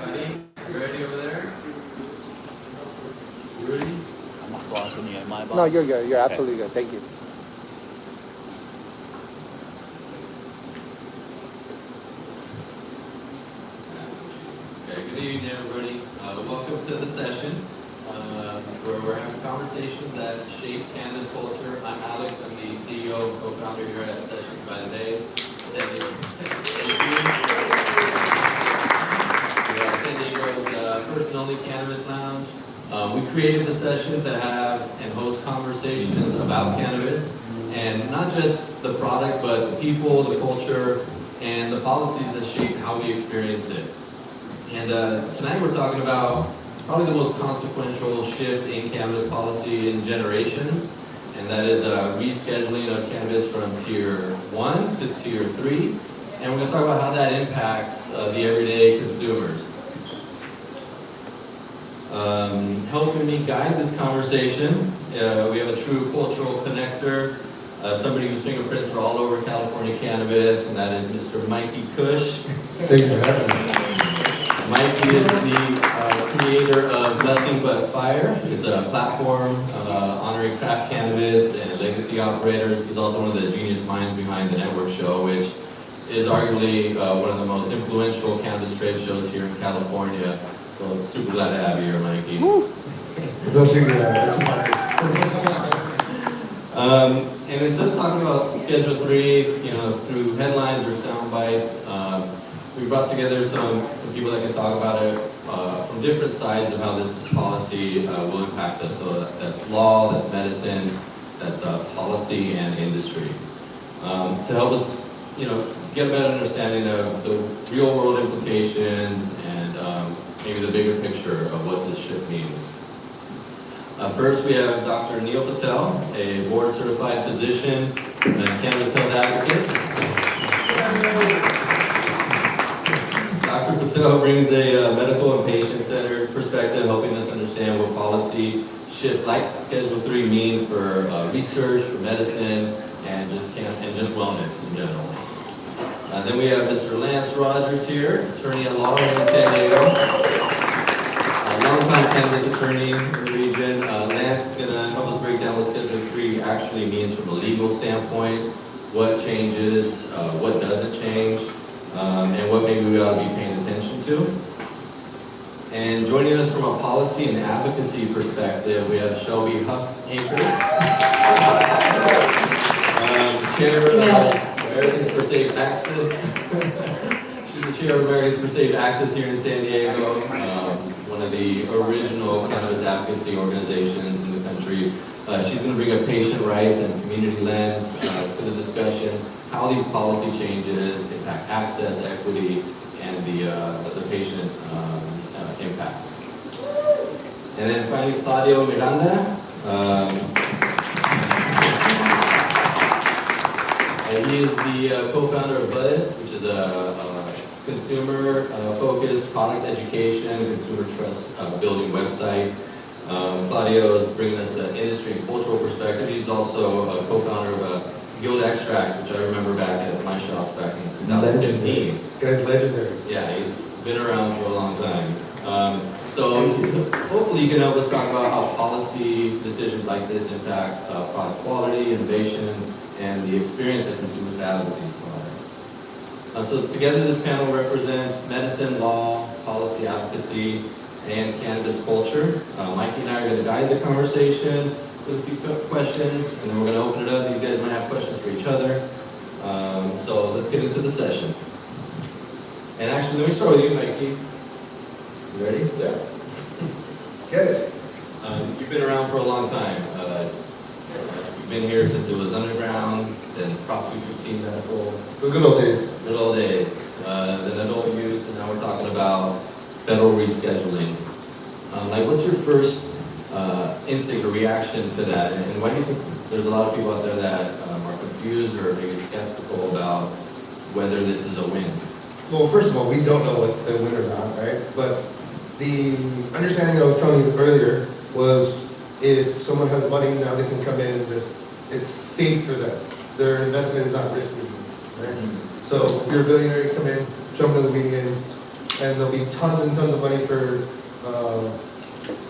Buddy, you ready over there? You ready? I'm not blocking you, am I, boss? No, you're good. You're Okay. absolutely good. Thank you. Okay, good evening, everybody. Welcome to the session where we're having conversations that shape cannabis culture. I'm Alex. I'm the CEO and co-founder here at Sessions by the Bay. San Diego's first and only cannabis lounge. We created the sessions that have and host conversations about cannabis, and not just the product, but the people, the culture, and the policies that shape how we experience it. And tonight we're talking about probably the most consequential shift in cannabis policy in generations, and that is rescheduling of cannabis from Tier 1 to Tier 3. And we're going to talk about how that impacts the everyday consumers. Helping me guide this conversation, we have a true cultural connector, somebody whose fingerprints are all over California cannabis, and that is Mr. Mikey Kush. Thank you for having me. Mikey is the creator of Nothing But Fire. It's a platform honoring craft cannabis and legacy operators. He's also one of the genius minds behind the network show, which is arguably one of the most influential cannabis trade shows here in California. So super glad to have you here, Mikey. It's actually it's nice. And instead of talking about Schedule 3, through headlines or sound bites, we brought together some people that can talk about it from different sides of how this policy will impact us. So that's law, that's medicine, that's policy and industry. To help us, get a better understanding of the real world implications and maybe the bigger picture of what this shift means. First, we have Dr. Neil Patel, a board-certified physician and cannabis health advocate. Dr. Patel brings a medical and patient-centered perspective, helping us understand what policy shifts like Schedule 3 mean for research, for medicine, and just wellness in general. Then we have Mr. Lance Rogers here, attorney at law in San Diego. A longtime cannabis attorney in the region. Lance is going to help us break down what Schedule 3 actually means from a legal standpoint, what changes, what doesn't change, and what maybe we ought to be paying attention to. And joining us from a policy and advocacy perspective, we have Shelby Huff-Akers, chair of Americans for Safe Access. She's the chair of Americans for Safe Access here in San Diego, one of the original cannabis advocacy organizations in the country. She's going to bring up patient rights and community lens to the discussion, how these policy changes impact access, equity, and the patient impact. And then finally, Claudio Miranda. He is the co-founder of Budist, which is a consumer-focused product education and consumer trust building website. Claudio is bringing us an industry and cultural perspective. He's also a co-founder of Guild Extracts, which I remember back at my shop back in 2015. Legendary. Guy's legendary. Yeah, he's been around for a long time. So hopefully you can help us talk about how policy decisions like this impact product quality, innovation, and the experience that consumers have with these products. So together this panel represents medicine, law, policy advocacy, and cannabis culture. Mikey and I are going to guide the conversation with a few questions, and then we're going to open it up. These guys might have questions for each other. So let's get into the session. And actually, let me start with you, Mikey. You ready? Yeah. Let's get it. You've been around for a long time. You've been here since it was underground, then Prop 215 medical. The good old days. Good old days. Then adult use, and now we're talking about federal rescheduling. What's your first instinct or reaction to that? And why do you think there's a lot of people out there that are confused or maybe skeptical about whether this is a win? Well, first of all, we don't know what's the win or not, right? But the understanding I was telling you earlier was if someone has money, now they can come in and it's safe for them. Their investment is not risky, right? So if you're a billionaire, you come in, jump into the median, and there'll be tons and tons of money for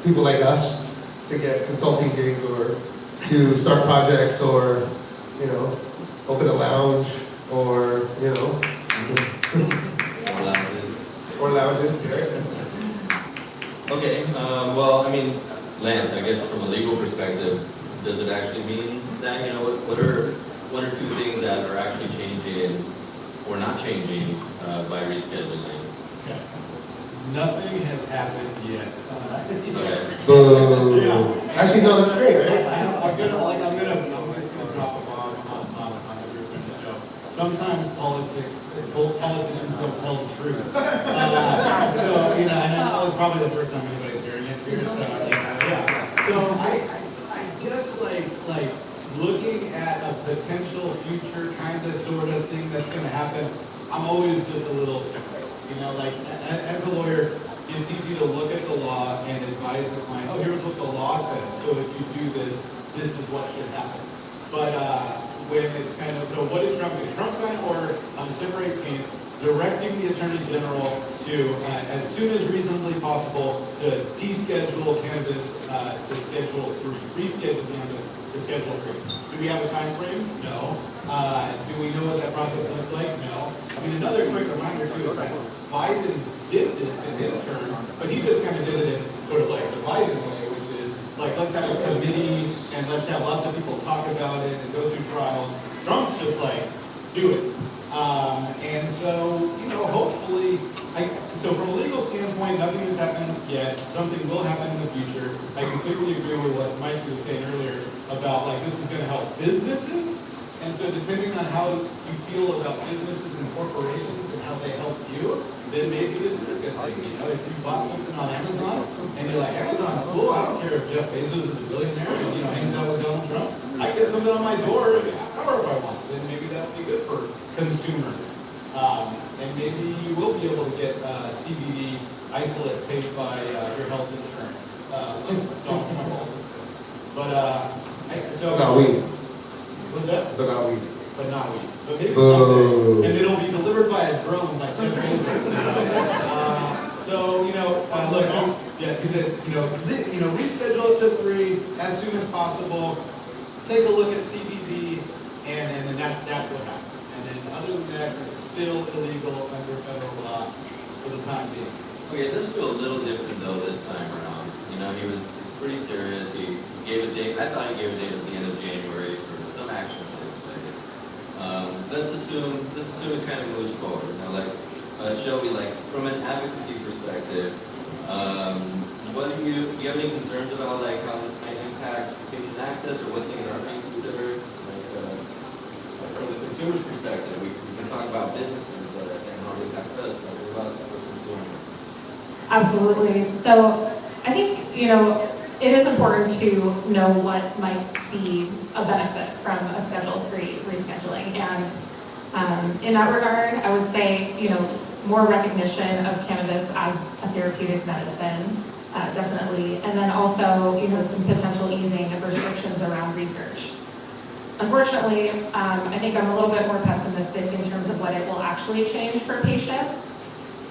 people like us to get consulting gigs or to start projects or, you know, open a lounge or, you know, or lounges. Okay, well, I mean, Lance, I guess from a legal perspective, does it actually mean that, you know, what are one or two things that are actually changing or not changing by rescheduling? Okay. Nothing has happened yet. Okay. Boo. Yeah. Actually, no, that's great, right? I'm just gonna drop a bomb on everyone in the show. Sometimes politicians don't tell the truth. So, you know, and I know it's probably the first time anybody's hearing it here, so, yeah. So I just like looking at a potential future kind of sort of thing that's gonna happen, I'm always just a little skeptical. You know, like as a lawyer, it's easy to look at the law and advise the client, oh, here's what the law says, so if you do this, this is what should happen. But when it's kind of, so what did Trump do? Trump signed an order on December 18th directing the Attorney General to, as soon as reasonably possible, to deschedule cannabis to Schedule 3, reschedule cannabis to Schedule 3. Do we have a time frame? No. Do we know what that process looks like? No. I mean, another quick reminder too is that Biden did this in his term, but he just kind of did it in sort of like the Biden way, which is like, let's have a committee and let's have lots of people talk about it and go through trials. Trump's just like, do it. And so, you know, hopefully, so from a legal standpoint, nothing has happened yet. Something will happen in the future. I completely agree with what Mike was saying earlier about like this is going to help businesses. And so depending on how you feel about businesses and corporations and how they help you, then maybe this is a good thing. You know, if you bought something on Amazon and you're like, Amazon's cool, I don't care if Jeff Bezos is a billionaire and, you know, hangs out with Donald Trump. I get something on my door every hour if I want. Then maybe that would be good for consumers. And maybe you will be able to get CBD isolate paid by your health insurance. Donald Trump also. But, so. Not weed. What's that? But not weed. But not weed. But maybe Boo. someday. And it'll be delivered by a drone by Jeff Bezos. So, you know, look, yeah, because reschedule it to 3 as soon as possible. Take a look at CBD, and then that's what happened. And then other than that, it's still illegal under federal law for the time being. Okay, this feels a little different though this time around. You know, he's pretty serious. He gave a date. I thought he gave a date at the end of January for some action to take place. Let's assume it kind of moves forward. You know, like Shelby, like from an advocacy perspective, what do you have any concerns about like how this might impact patient access or what things aren't being considered? Like from the consumer's perspective, we can talk about businesses and how it impacts us, but what about the consumer? Absolutely. So I think, you know, it is important to know what might be a benefit from a Schedule 3 rescheduling. And in that regard, I would say, you know, more recognition of cannabis as a therapeutic medicine, definitely. And then also, you know, some potential easing of restrictions around research. Unfortunately, I think I'm a little bit more pessimistic in terms of what it will actually change for patients.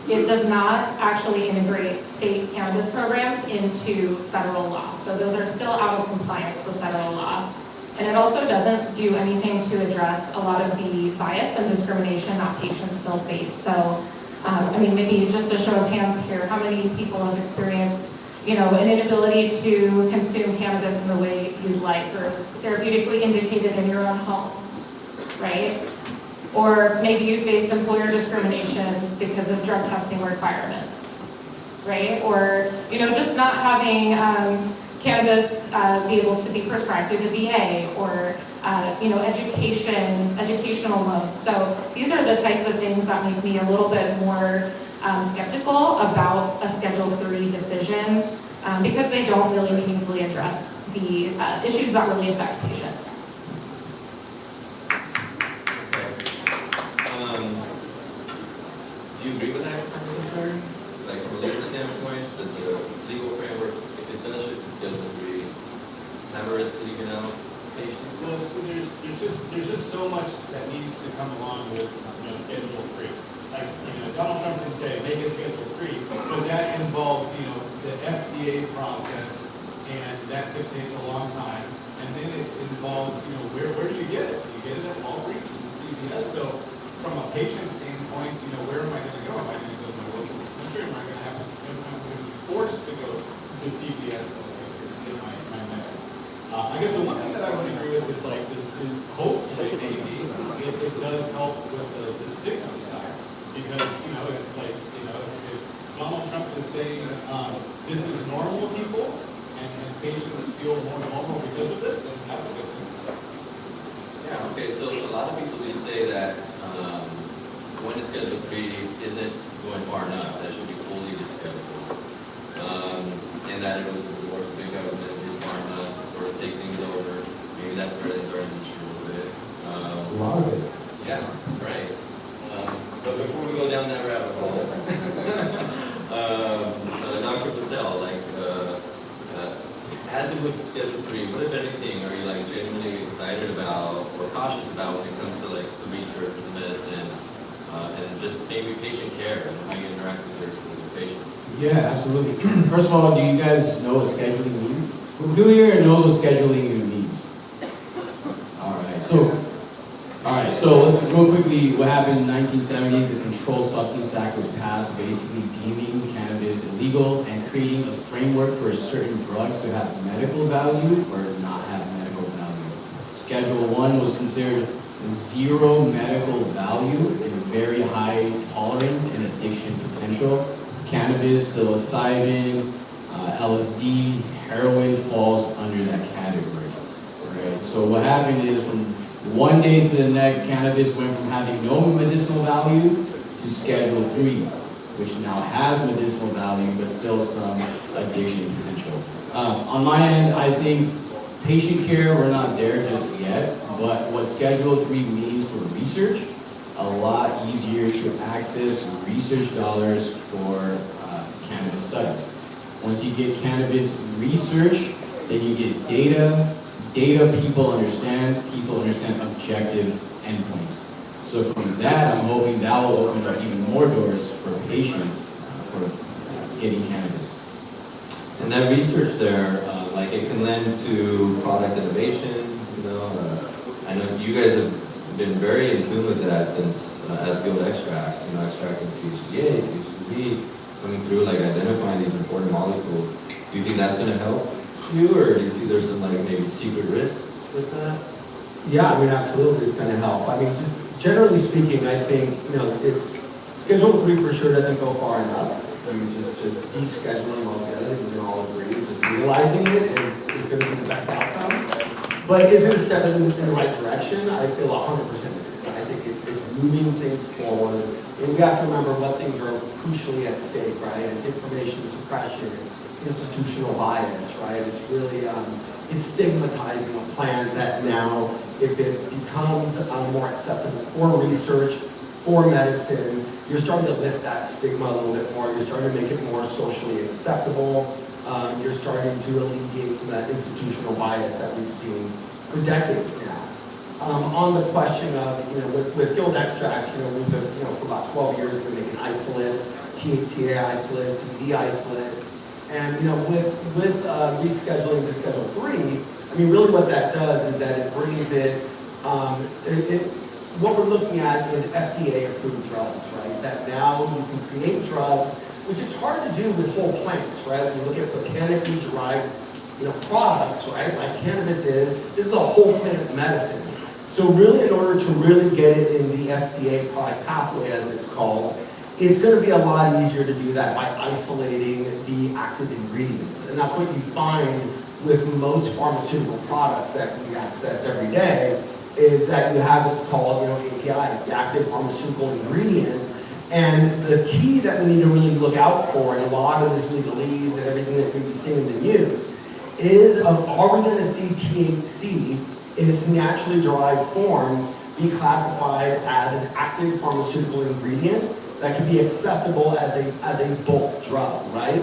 It does not actually integrate state cannabis programs into federal law. So those are still out of compliance with federal law. And it also doesn't do anything to address a lot of the bias and discrimination that patients still face. So, I mean, maybe just a show of hands here, how many people have experienced, you know, an inability to consume cannabis in the way you'd like, or it's therapeutically indicated in your own home, right? Or maybe you faced employer discriminations because of drug testing requirements, right? Or, you know, just not having cannabis be able to be prescribed through the VA, or, you know, educational loans. So these are the types of things that make me a little bit more skeptical about a Schedule 3 decision because they don't really meaningfully address the issues that really affect patients. Do you agree with that concern? Like from a legal standpoint, does the legal framework, if it does shift to Schedule 3, have a risk of leaving out patients? Well, so there's just so much that needs to come along with, you know, Schedule 3. Donald Trump can say, make it Schedule 3, but that involves, the FDA process, and that could take a long time. And then it involves, where do you get it? You get it at Walgreens and CVS. So from a patient standpoint, where am I going to go? Am I going to go to my local dispensary? Am I going to have to, am I going to be forced to go to CVS to get my meds? I guess the one thing that I would agree with is is hopefully maybe it does help with the stigma side, because if Donald Trump is saying this is normal people and patients feel more normal because of it, then that's a good thing. Yeah, okay, so a lot of people do say that going to Schedule 3 isn't going far enough, that should be fully descheduled. And that it was work for big government, big pharma, sort of take things over. Maybe that's where they started to issue a little bit. A lot of it. Yeah, right. But before we go down that rabbit hole, Dr. Patel, as it was to Schedule 3, what if anything are you genuinely excited about or cautious about when it comes to the research, the medicine, and just maybe patient care and how you interact with your patients? Yeah, absolutely. First of all, do you guys know what scheduling means? Who here knows what scheduling even means? All right, so let's real quickly, what happened in 1970, the Controlled Substance Act was passed, basically deeming cannabis illegal and creating a framework for certain drugs to have medical value or not have medical value. Schedule 1 was considered zero medical value and very high tolerance and addiction potential. Cannabis, psilocybin, LSD, heroin falls under that category. Right? So what happened is from one day to the next, cannabis went from having no medicinal value to Schedule 3, which now has medicinal value, but still some addiction potential. On my end, I think patient care, we're not there just yet, but what Schedule 3 means for research, a lot easier to access research dollars for cannabis studies. Once you get cannabis research, then you get data. Data people understand objective endpoints. So from that, I'm hoping that will open up even more doors for patients for getting cannabis. And that research there, it can lend to product innovation, I know you guys have been very in tune with that since as Guild Extracts, extracting THCA, THCV, coming through, identifying these important molecules. Do you think that's going to help you, or do you see there's some maybe secret risks with that? Yeah, absolutely, it's going to help. Just generally speaking, I think it's Schedule 3 for sure doesn't go far enough. Just descheduling altogether, we can all agree. Just realizing it is going to be the best outcome. But is it a step in the right direction? I feel 100% it is. I think it's moving things forward. And we have to remember what things are crucially at stake, right? It's information suppression, it's institutional bias, right? It's really, it's stigmatizing a plant that now, if it becomes more accessible for research, for medicine, you're starting to lift that stigma a little bit more. You're starting to make it more socially acceptable. You're starting to alleviate some of that institutional bias that we've seen for decades now. On the question of, with Guild Extracts, we've been, for about 12 years, been making isolates, THCA isolates, CBD isolate. And with rescheduling to Schedule 3, really what that does is that it brings it, what we're looking at is FDA-approved drugs, right? That now you can create drugs, which is hard to do with whole plants, right? When you look at botanically derived, products, right? Like cannabis this is a whole plant medicine. So really, in order to really get it in the FDA product pathway, as it's called, it's going to be a lot easier to do that by isolating the active ingredients. And that's what you find with most pharmaceutical products that we access every day, is that you have what's called, APIs, the active pharmaceutical ingredient. And the key that we need to really look out for in a lot of this legalese and everything that we've been seeing in the news is, are we going to see THC in its naturally derived form be classified as an active pharmaceutical ingredient that can be accessible as a bulk drug, right?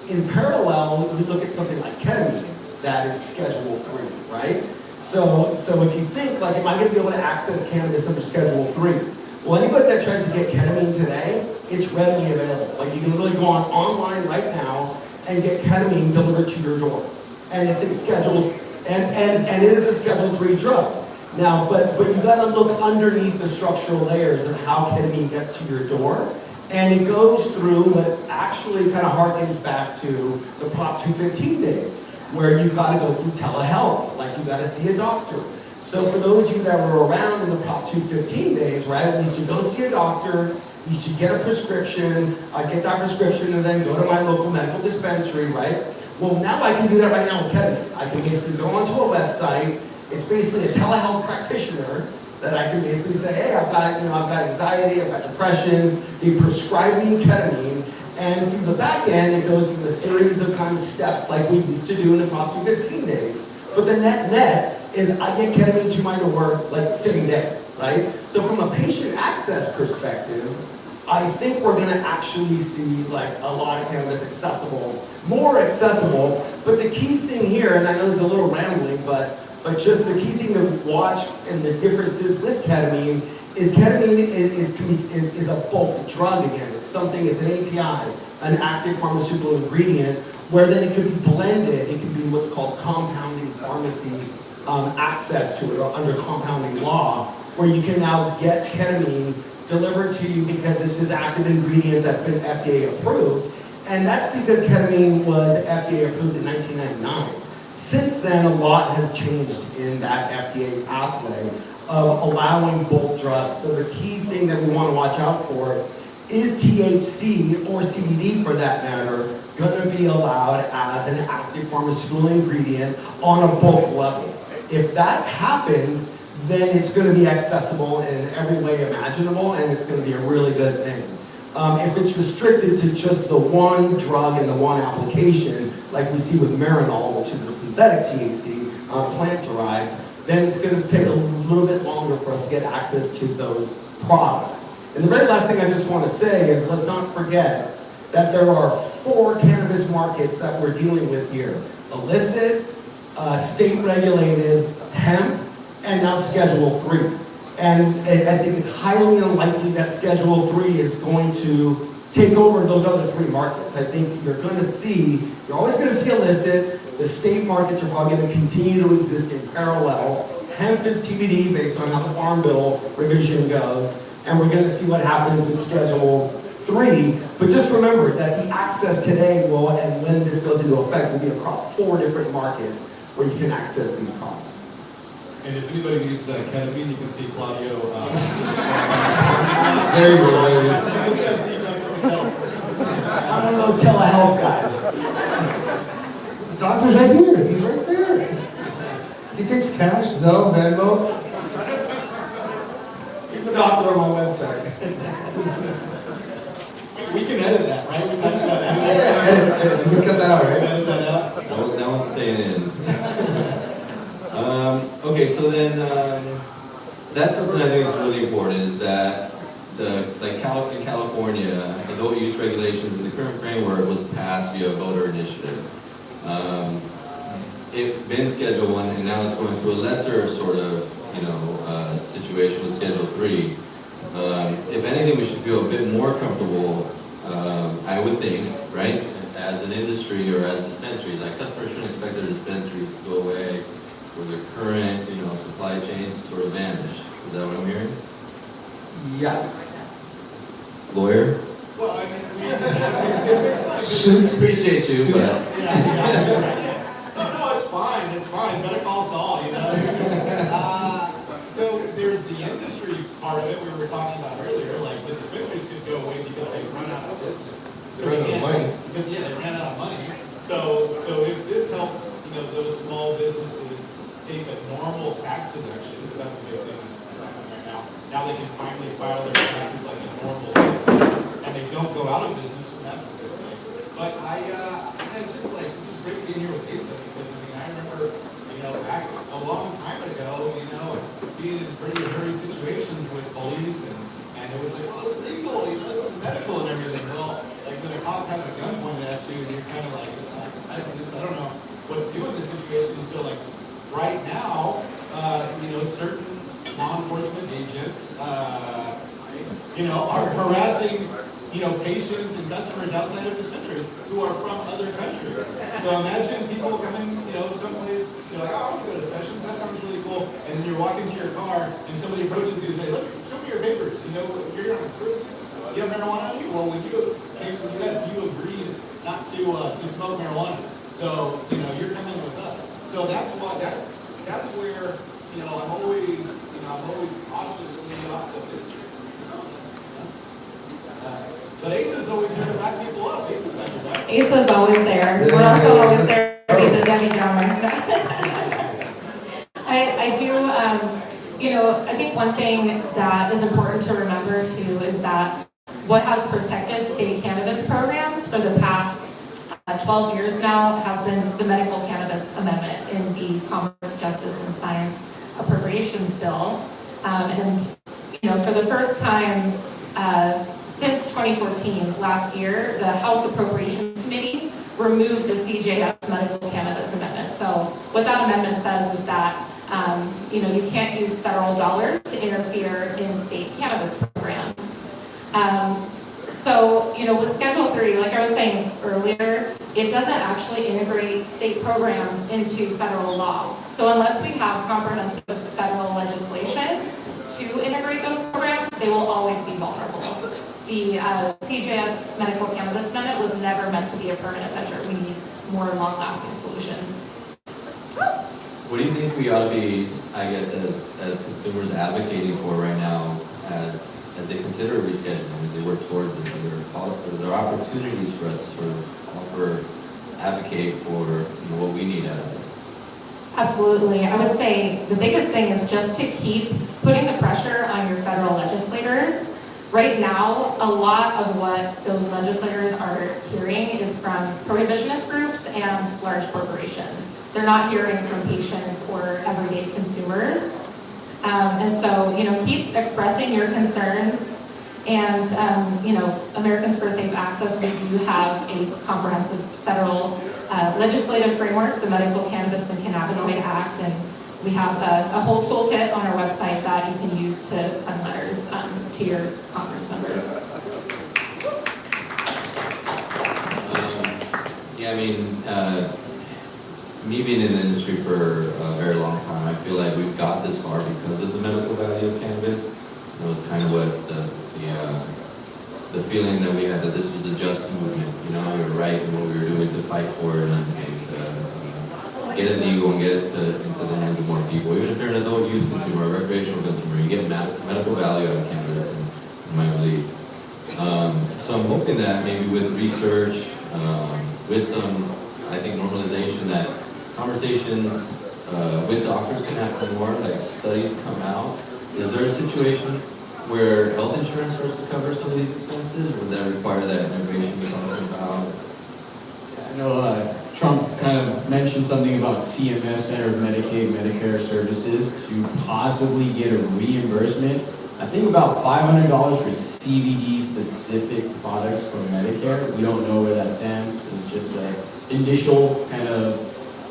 In parallel, we look at something like ketamine that is Schedule 3, right? So if you think, am I going to be able to access cannabis under Schedule 3? Well, anybody that tries to get ketamine today, it's readily available. Like you can literally go online right now and get ketamine delivered to your door. And it's a scheduled, and it is a Schedule 3 drug. Now, but you gotta look underneath the structural layers of how ketamine gets to your door. And it goes through what actually kind of harkens back to the Prop 215 days, where you gotta go through telehealth, like you gotta see a doctor. So for those of you that were around in the Prop 215 days, right, we used to go see a doctor, you should get a prescription, I get that prescription and then go to my local medical dispensary, right? Well, now I can do that right now with ketamine. I can basically go onto a website, it's basically a telehealth practitioner that I can basically say, hey, I've got anxiety, I've got depression, they prescribe me ketamine, and through the back end, it goes through a series of kind of steps like we used to do in the Prop 215 days. But the net is I get ketamine to my door like sitting there, right? So from a patient access perspective, I think we're gonna actually see like a lot of cannabis accessible, more accessible, but the key thing here, and I know it's a little rambling, but just the key thing to watch and the differences with ketamine is a bulk drug again. It's an API, an active pharmaceutical ingredient, where then it could be blended, it could be what's called compounding pharmacy access to it, or under compounding law, where you can now get ketamine delivered to you because it's this active ingredient that's been FDA approved. And that's because ketamine was FDA approved in 1999. Since then, a lot has changed in that FDA pathway of allowing bulk drugs. So the key thing that we want to watch out for is THC, or CBD for that matter, going to be allowed as an active pharmaceutical ingredient on a bulk level. If that happens, then it's going to be accessible in every way imaginable, and it's going to be a really good thing. If it's restricted to just the one drug and the one application, like we see with Marinol, which is a synthetic THC, plant-derived, then it's going to take a little bit longer for us to get access to those products. And the very last thing I just want to say is, let's not forget that there are 4 cannabis markets that we're dealing with here. Illicit, state-regulated, hemp, and now Schedule 3. And I think it's highly unlikely that Schedule 3 is going to take over those other 3 markets. I think you're always going to see illicit. The state markets are probably going to continue to exist in parallel. Hemp is TBD based on how the Farm Bill revision goes. And we're going to see what happens with Schedule 3. But just remember that the access today will, and when this goes into effect, will be across 4 different markets where you can access these products. And if anybody needs ketamine, you can see Claudio. There you go, baby. I'm one of those telehealth guys. The doctor's right here. He's right there. He takes cash, Zelle, Venmo. He's the doctor on my website. We can edit that, right? We talked about that. Yeah, edit. You can cut that out, right? Edit that out. That one's staying in. Okay, so then that's something I think is really important, is that in California, adult use regulations in the current framework was passed via voter initiative. It's been Schedule 1 and now it's going through a lesser sort of situation with Schedule 3. If anything, we should feel a bit more comfortable, I would think, right? As an industry or as dispensaries, like customers shouldn't expect their dispensaries to go away, or their current, supply chains to sort of vanish. Is that what I'm hearing? Yes. Lawyer? Well, I mean, Suits. Appreciate you, but No, it's fine. Better call Saul, So there's the industry part of it we were talking about earlier, like the dispensaries could go away because they run out of business. They run out of money. Because, they ran out of money. So if this helps, those small businesses take a normal tax deduction, because that's the big thing that's happening right now. Now they can finally file their taxes like a normal business, and they don't go out of business, and that's the good thing. But it's just great being here with Asa, because I remember, back a long time ago, being in pretty hairy situations with police, and it was like, oh, it's legal, this is medical and everything. Well, like when a cop has a gun pointed at you, you're kind of like, I don't know what to do in this situation. So right now, certain law enforcement agents are harassing, patients and customers outside of dispensaries who are from other countries. So imagine people coming, someplace, you're like, oh, I want to go to Sessions, that sounds really cool. And then you're walking to your car and somebody approaches you and say, look, show me your papers. You're on fruit. You have marijuana on you? Well, you agreed not to smoke marijuana. So, you're coming with us. So that's where, I'm always cautiously optimistic. But ACE's always here to back people up. ACE's back your back. ACE's always there. We're also always there to be the Debbie Downer. I do, I think one thing that is important to remember too is that what has protected state cannabis programs for the past 12 years now has been the Medical Cannabis Amendment in the Commerce, Justice, and Science Appropriations Bill. For the first time since 2014, last year, the House Appropriations Committee removed the CJS Medical Cannabis Amendment. So what that amendment says is that you can't use federal dollars to interfere in state cannabis programs. With Schedule 3, like I was saying earlier, it doesn't actually integrate state programs into federal law. So unless we have comprehensive federal legislation to integrate those programs, they will always be vulnerable. The CJS Medical Cannabis Amendment was never meant to be a permanent measure. We need more long-lasting solutions. What do you think we ought to be, I guess, as consumers advocating for right now as they consider rescheduling, as they work towards it? Are there opportunities for us to sort of advocate for what we need out of it? Absolutely. I would say the biggest thing is just to keep putting the pressure on your federal legislators. Right now, a lot of what those legislators are hearing is from prohibitionist groups and large corporations. They're not hearing from patients or everyday consumers. Keep expressing your concerns. And, Americans for Safe Access, we do have a comprehensive federal legislative framework, the Medical Cannabis and Cannabinoid Act, and we have a whole toolkit on our website that you can use to send letters to your Congress members. Me being in the industry for a very long time, I feel like we've got this far because of the medical value of cannabis. It was kind of what the feeling that we had that this was a just movement. We were right in what we were doing to fight for it and get it legal and get it into the hands of more people. Even if you're an adult use consumer or recreational consumer, you get medical value out of cannabis, in my belief. So I'm hoping that maybe with research, with some, I think, normalization, that conversations with doctors can happen more, like studies come out. Is there a situation where health insurance starts to cover some of these expenses, or would that require that integration we're talking about? I know Trump kind of mentioned something about CMS, Center of Medicaid, Medicare Services, to possibly get a reimbursement. I think about $500 for CBD-specific products from Medicare. We don't know where that stands. It's just an initial kind of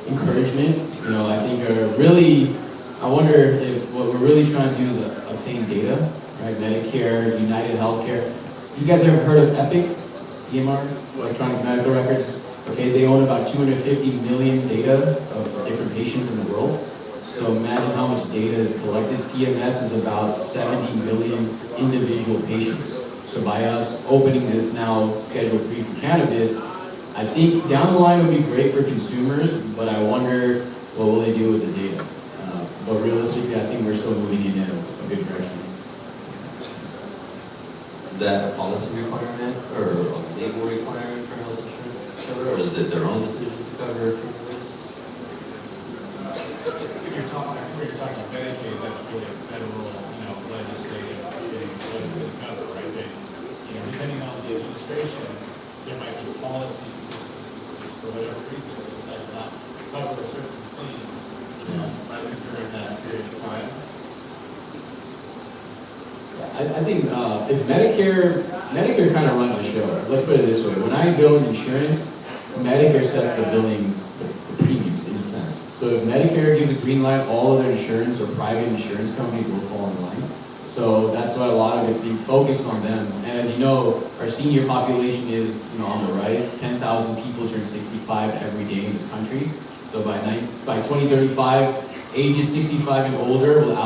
encouragement. I think I wonder if what we're really trying to do is obtain data, right? Medicare, United Healthcare. You guys ever heard of EPIC, EMR, electronic medical records? Okay, they own about 250 million data of different patients in the world. So imagine how much data is collected. CMS is about 70 million individual patients. So by us opening this now Schedule 3 for cannabis, I think down the line it would be great for consumers, but I wonder what will they do with the data. But realistically, I think we're still moving in a good direction. Is that a policy requirement or a legal requirement for health insurance to cover, or is it their own decision to cover cannabis? When you're talking about Medicaid, that's really a federal, legislative thing, so it's going to cover, right? Depending on the administration, there might be policies for whatever reason that decide not to cover a certain thing, during that period of time. I think if Medicare kind of runs the show. Let's put it this way: when I bill insurance, Medicare sets the billing, the premiums in a sense. So if Medicare gives a green light, all other insurance or private insurance companies will fall in line. So that's why a lot of it's being focused on them. And as you know, our senior population is on the rise. 10,000 people turn 65 every day in this country. So by 2035, ages 65 and older will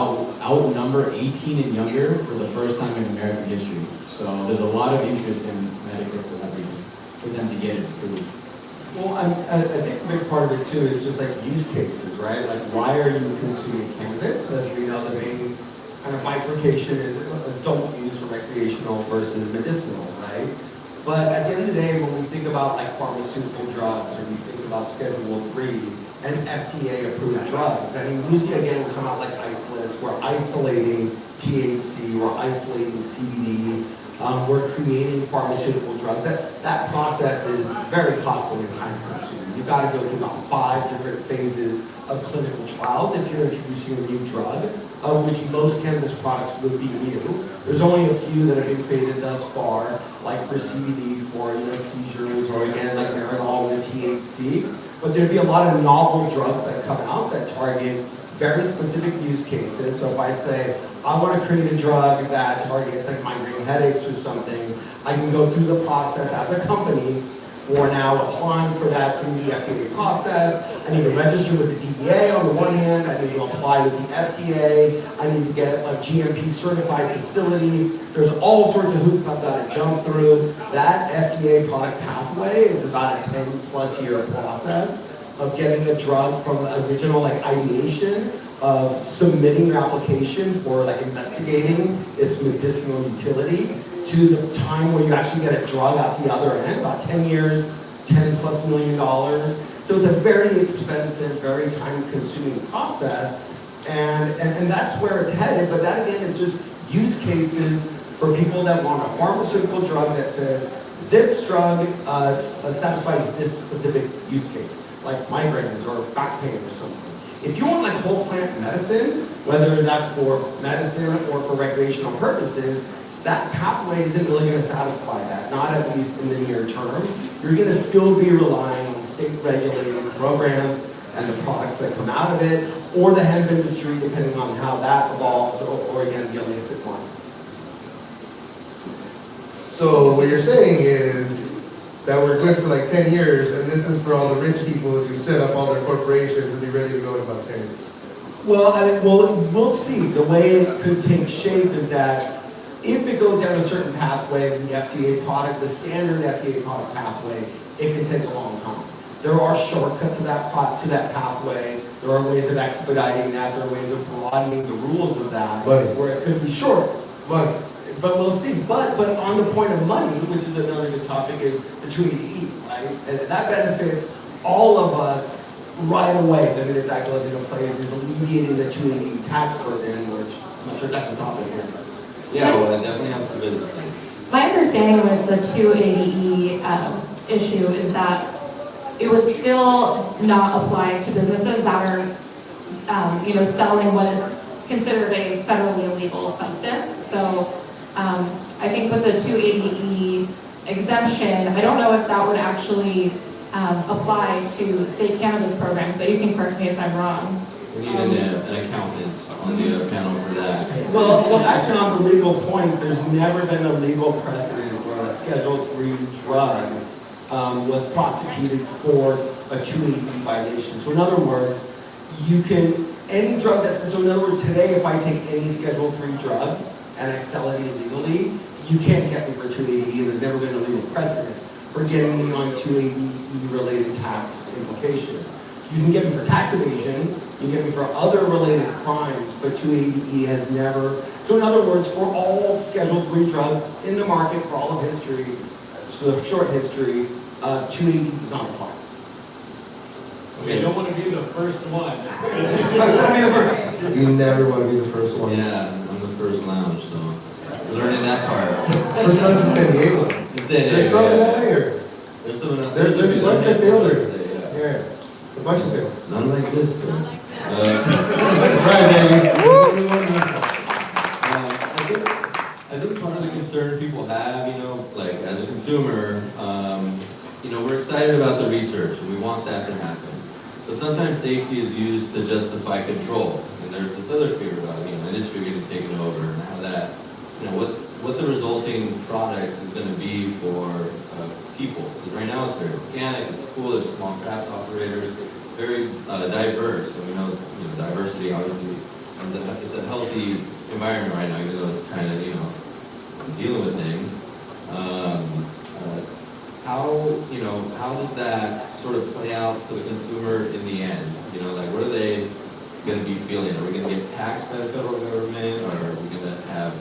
outnumber 18 and younger for the first time in American history. So there's a lot of interest in Medicare for that reason, for them to get it approved. Well, I think a big part of it too is just like use cases, right? Like, why are you consuming cannabis? As we know, the main kind of bifurcation is adult use or recreational versus medicinal, right? But at the end of the day, when we think about like pharmaceutical drugs, or we think about Schedule 3 and FDA-approved drugs, I mean, usually again, we come out like isolates. We're isolating THC, we're isolating CBD, we're creating pharmaceutical drugs. That process is very costly and time-consuming. You've got to go through about 5 different phases of clinical trials if you're introducing a new drug, of which most cannabis products would be new. There's only a few that have been created thus far, like for CBD, for seizures, or again, like Marinol with THC. But there'd be a lot of novel drugs that come out that target very specific use cases. So if I say, I want to create a drug that targets like migraine headaches or something, I can go through the process as a company for now applying for that through the FDA process. I need to register with the DEA on the one hand, I need to apply with the FDA, I need to get a GMP certified facility. There's all sorts of hoops I've got to jump through. That FDA product pathway is about a 10+ year process of getting a drug from original like ideation, of submitting your application for like investigating its medicinal utility, to the time where you actually get a drug out the other end, about 10 years, $10+ million. So it's a very expensive, very time-consuming process, and that's where it's headed. But that again is just use cases for people that want a pharmaceutical drug that says this drug satisfies this specific use case, like migraines or back pain or something. If you want like whole plant medicine, whether that's for medicine or for recreational purposes, that pathway isn't really going to satisfy that, not at least in the near term. You're going to still be relying on state-regulated programs and the products that come out of it, or the hemp industry, depending on how that evolves, or again, the illicit one. So what you're saying is that we're good for like 10 years, and this is for all the rich people who set up all their corporations and be ready to go in about 10 years. Well, we'll see. The way it could take shape is that if it goes down a certain pathway, the FDA product, the standard FDA product pathway, it can take a long time. There are shortcuts to that pathway. There are ways of expediting that. There are ways of broadening the rules of that, Money. where it could be short. Money. But we'll see. But on the point of money, which is another good topic, is the 280E, right? And that benefits all of us right away. The minute that goes into place is alleviating the 280E tax burden, which I'm not sure that's a topic here. Yeah, well, I definitely have to visit them. My understanding with the 280E issue is that it would still not apply to businesses that are, selling what is considered a federally illegal substance. So I think with the 280E exemption, I don't know if that would actually apply to state cannabis programs, but you can correct me if I'm wrong. We need an accountant on the panel for that. Well, actually on the legal point, there's never been a legal precedent where a Schedule 3 drug was prosecuted for a 280E violation. So in other words, any drug so in other words, today if I take any Schedule 3 drug and I sell it illegally, you can't get me for 280E, and there's never been a legal precedent for getting me on 280E related tax implications. You can get me for tax evasion, you can get me for other related crimes, but 280E has never. So in other words, for all Schedule 3 drugs in the market for all of history, so the short history, 280E does not apply. Okay, you don't want to be the first one. You never want to be the first one. Yeah, I'm the first lounge, so learning that part. First lounge in San Diego. It's in There's some in LA, or? There's some in There's a bunch that failed there. Yeah. Yeah, a bunch of them. None like this, though. That's right, baby. I think part of the concern people have, like as a consumer, we're excited about the research and we want that to happen. But sometimes safety is used to justify control. And there's this other fear about, industry getting taken over, and how that, what the resulting product is going to be for people. Because right now it's very organic, it's cool, there's small craft operators, very diverse. So we know, diversity obviously, and it's a healthy environment right now, even though it's kind of, dealing with things. How does that sort of play out for the consumer in the end? What are they going to be feeling? Are we going to get taxed by the federal government, or are we going to have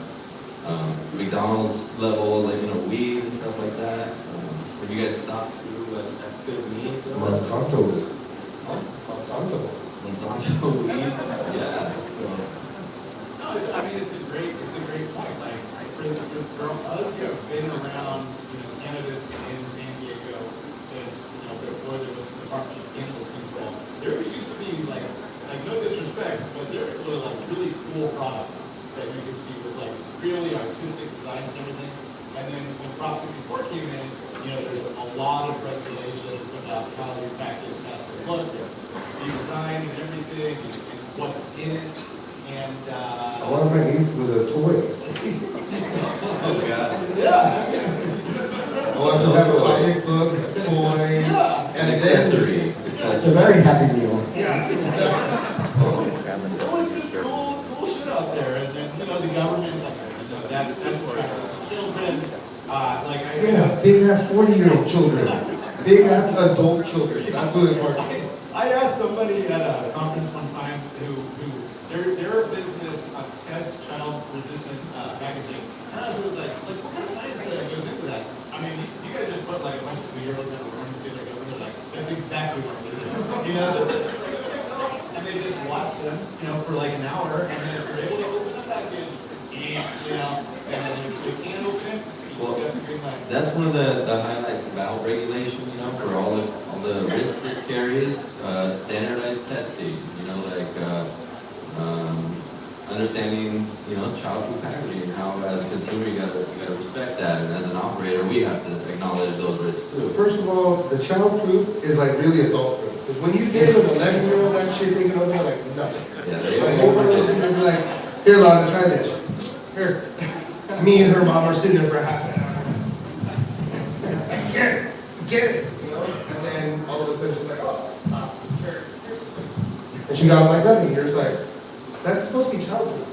McDonald's level, weed and stuff like that? Have you guys thought through what that could mean? Monsanto. Monsanto weed? Yeah. No, it's a great point. Like, for us who have been around, cannabis in San Diego since, before there was the Department of Cannabis Control, there used to be like no disrespect, but there were really cool products that you could see with really artistic designs and everything. And then when Prop 64 came in, there's a lot of regulations about how your package has to look, the design and everything, and what's in it. And I want my niece with a toy. Oh, God. Yeah. I want to have a comic book, a toy, Yeah. An accessory. It's a very happy meal. Yeah. Always just cool shit out there. And then, the government's like, that's what children, Yeah, big ass 40-year-old children. Big ass adult children. That's what it's hard. I asked somebody at a conference one time who their business tests child-resistant packaging, and I was like, what kind of science goes into that? I mean, you guys just put a bunch of 2-year-olds in a room and see their government. They're like, that's exactly what they're doing. And they just watch them, for an hour, and then if they're able to open the package, and then they can't open it. Well, that's one of the highlights about regulation, for all the risks it carries, standardized testing, understanding, child-proof packaging, and how as a consumer you gotta respect that, and as an operator we have to acknowledge those risks too. First of all, the child-proof is really adult-proof. Because when you give an 11-year-old that shit, they can open like nothing. Yeah, they Overloading, they'll be like, here, Lana, try this. Here. Me and her mom are sitting there for half an hour. Get it. And then all of a sudden she's like, oh, sure. And she got it like nothing. You're just like, that's supposed to be childproof.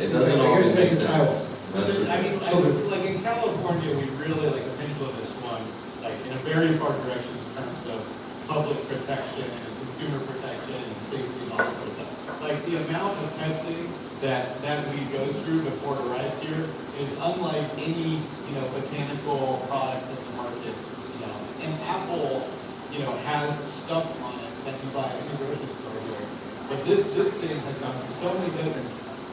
It doesn't I always guess make it's a sense. child. That's for I mean, Children. in California, we really, the pendulum has swung, in a very far direction in terms of public protection and consumer protection and safety and all that sort of stuff. The amount of testing that weed goes through before it arrives here is unlike any, botanical product in the market, And Apple, has stuff on it that you buy in the grocery store here. But this thing has gone through so many testing,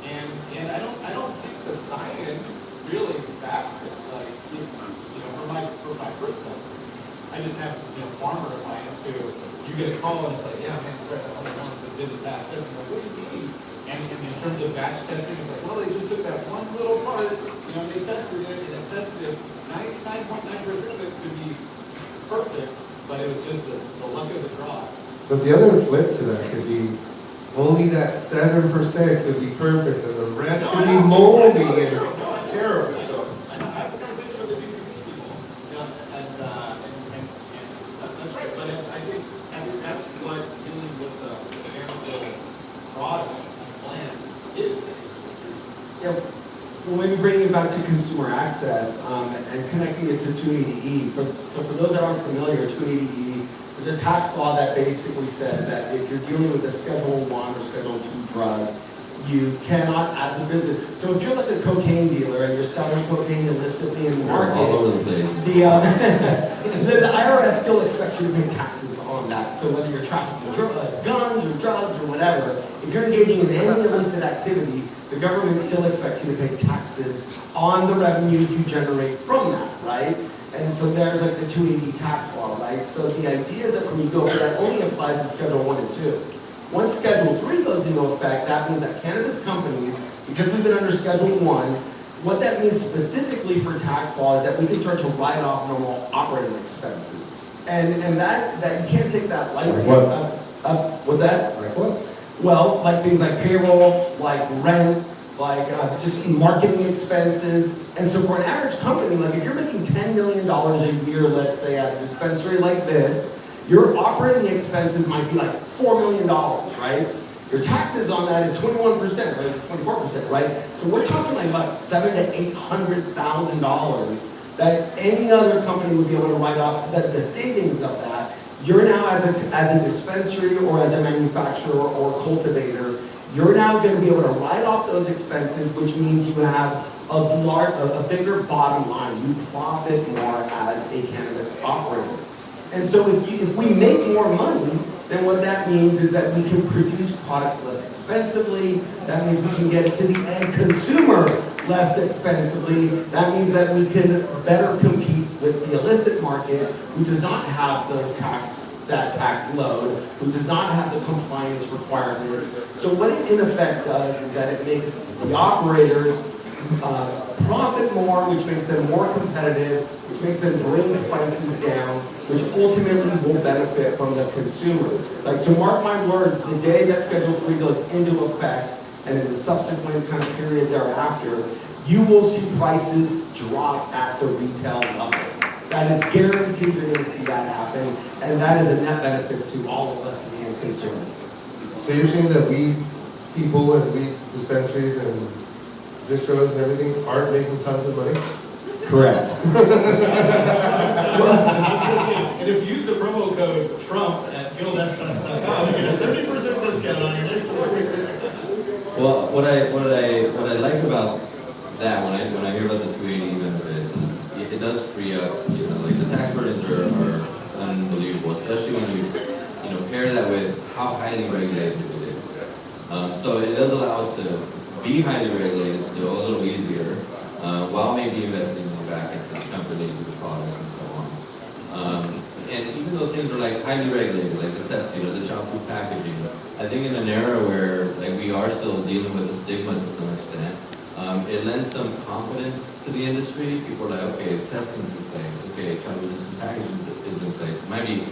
and I don't think the science really backs it. For my personal, I just have farmer clients who you get a call and it's like, yeah, man, it's right. I'm the ones that did the past testing. Like, what do you mean? And in terms of batch testing, it's like, well, they just took that one little part, they tested it, and it tested 99.9% of it could be perfect, but it was just the luck of the draw. But the other flip to that could be only that 7% could be perfect and the rest could be moldy and terrible. So I have a conversation with the DCC people, and that's right. But I think that's what dealing with the mechanical product and plants is. Yeah, well, maybe bringing it back to consumer access and connecting it to 280E. So for those that aren't familiar, 280E is a tax law that basically says that if you're dealing with a Schedule 1 or Schedule 2 drug, you cannot, as a business, so if you're like a cocaine dealer and you're selling cocaine illicitly in the market, all over the place. the IRS still expects you to pay taxes on that. So whether you're trafficking guns or drugs or whatever, if you're engaging in any illicit activity, the government still expects you to pay taxes on the revenue you generate from that, right? And so there's the 280 tax law, right? So the idea is that when you go, that only applies to Schedule 1 and 2. Once Schedule 3 goes into effect, that means that cannabis companies, because we've been under Schedule 1, what that means specifically for tax law is that we can start to write off normal operating expenses. And that you can't take that lightly. Like what? What's that? like what? Well, like things like payroll, like rent, like just marketing expenses. And so for an average company, like if you're making $10 million a year, let's say at a dispensary like this, your operating expenses might be like $4 million, right? Your taxes on that is 21%, right? 24%, right? So we're talking like about $700,000 to $800,000 that any other company would be able to write off. That the savings of that, you're now as a dispensary or as a manufacturer or cultivator, you're now going to be able to write off those expenses, which means you have a bigger bottom line. You profit more as a cannabis operator. And so if we make more money, then what that means is that we can produce products less expensively. That means we can get it to the end consumer less expensively. That means that we can better compete with the illicit market, who does not have that tax load, who does not have the compliance requirements. So what it in effect does is that it makes the operators profit more, which makes them more competitive, which makes them bring prices down, which ultimately will benefit from the consumer. Like, so mark my words, the day that Schedule 3 goes into effect, and in the subsequent kind of period thereafter, you will see prices drop at the retail level. That is guaranteed. You're going to see that happen, and that is a net benefit to all of us, the end consumer. So you're saying that weed people and weed dispensaries and distros and everything aren't making tons of money? Correct. And if you use the promo code Trump at guildabstracts.com, you get a 30% discount on your next order. Well, what I like about that when I hear about the 280 benefits is it does free up, like the tax burdens are unbelievable, especially when you pair that with how highly regulated it is. So it does allow us to be highly regulated still, a little easier, while maybe investing more back into the companies and the products and so on. And even though things are like highly regulated, like the testing or the child food packaging, I think in an era where like we are still dealing with the stigma to some extent, it lends some confidence to the industry. People are like, okay, testing's in place, okay, child resistant packaging is in place. It might be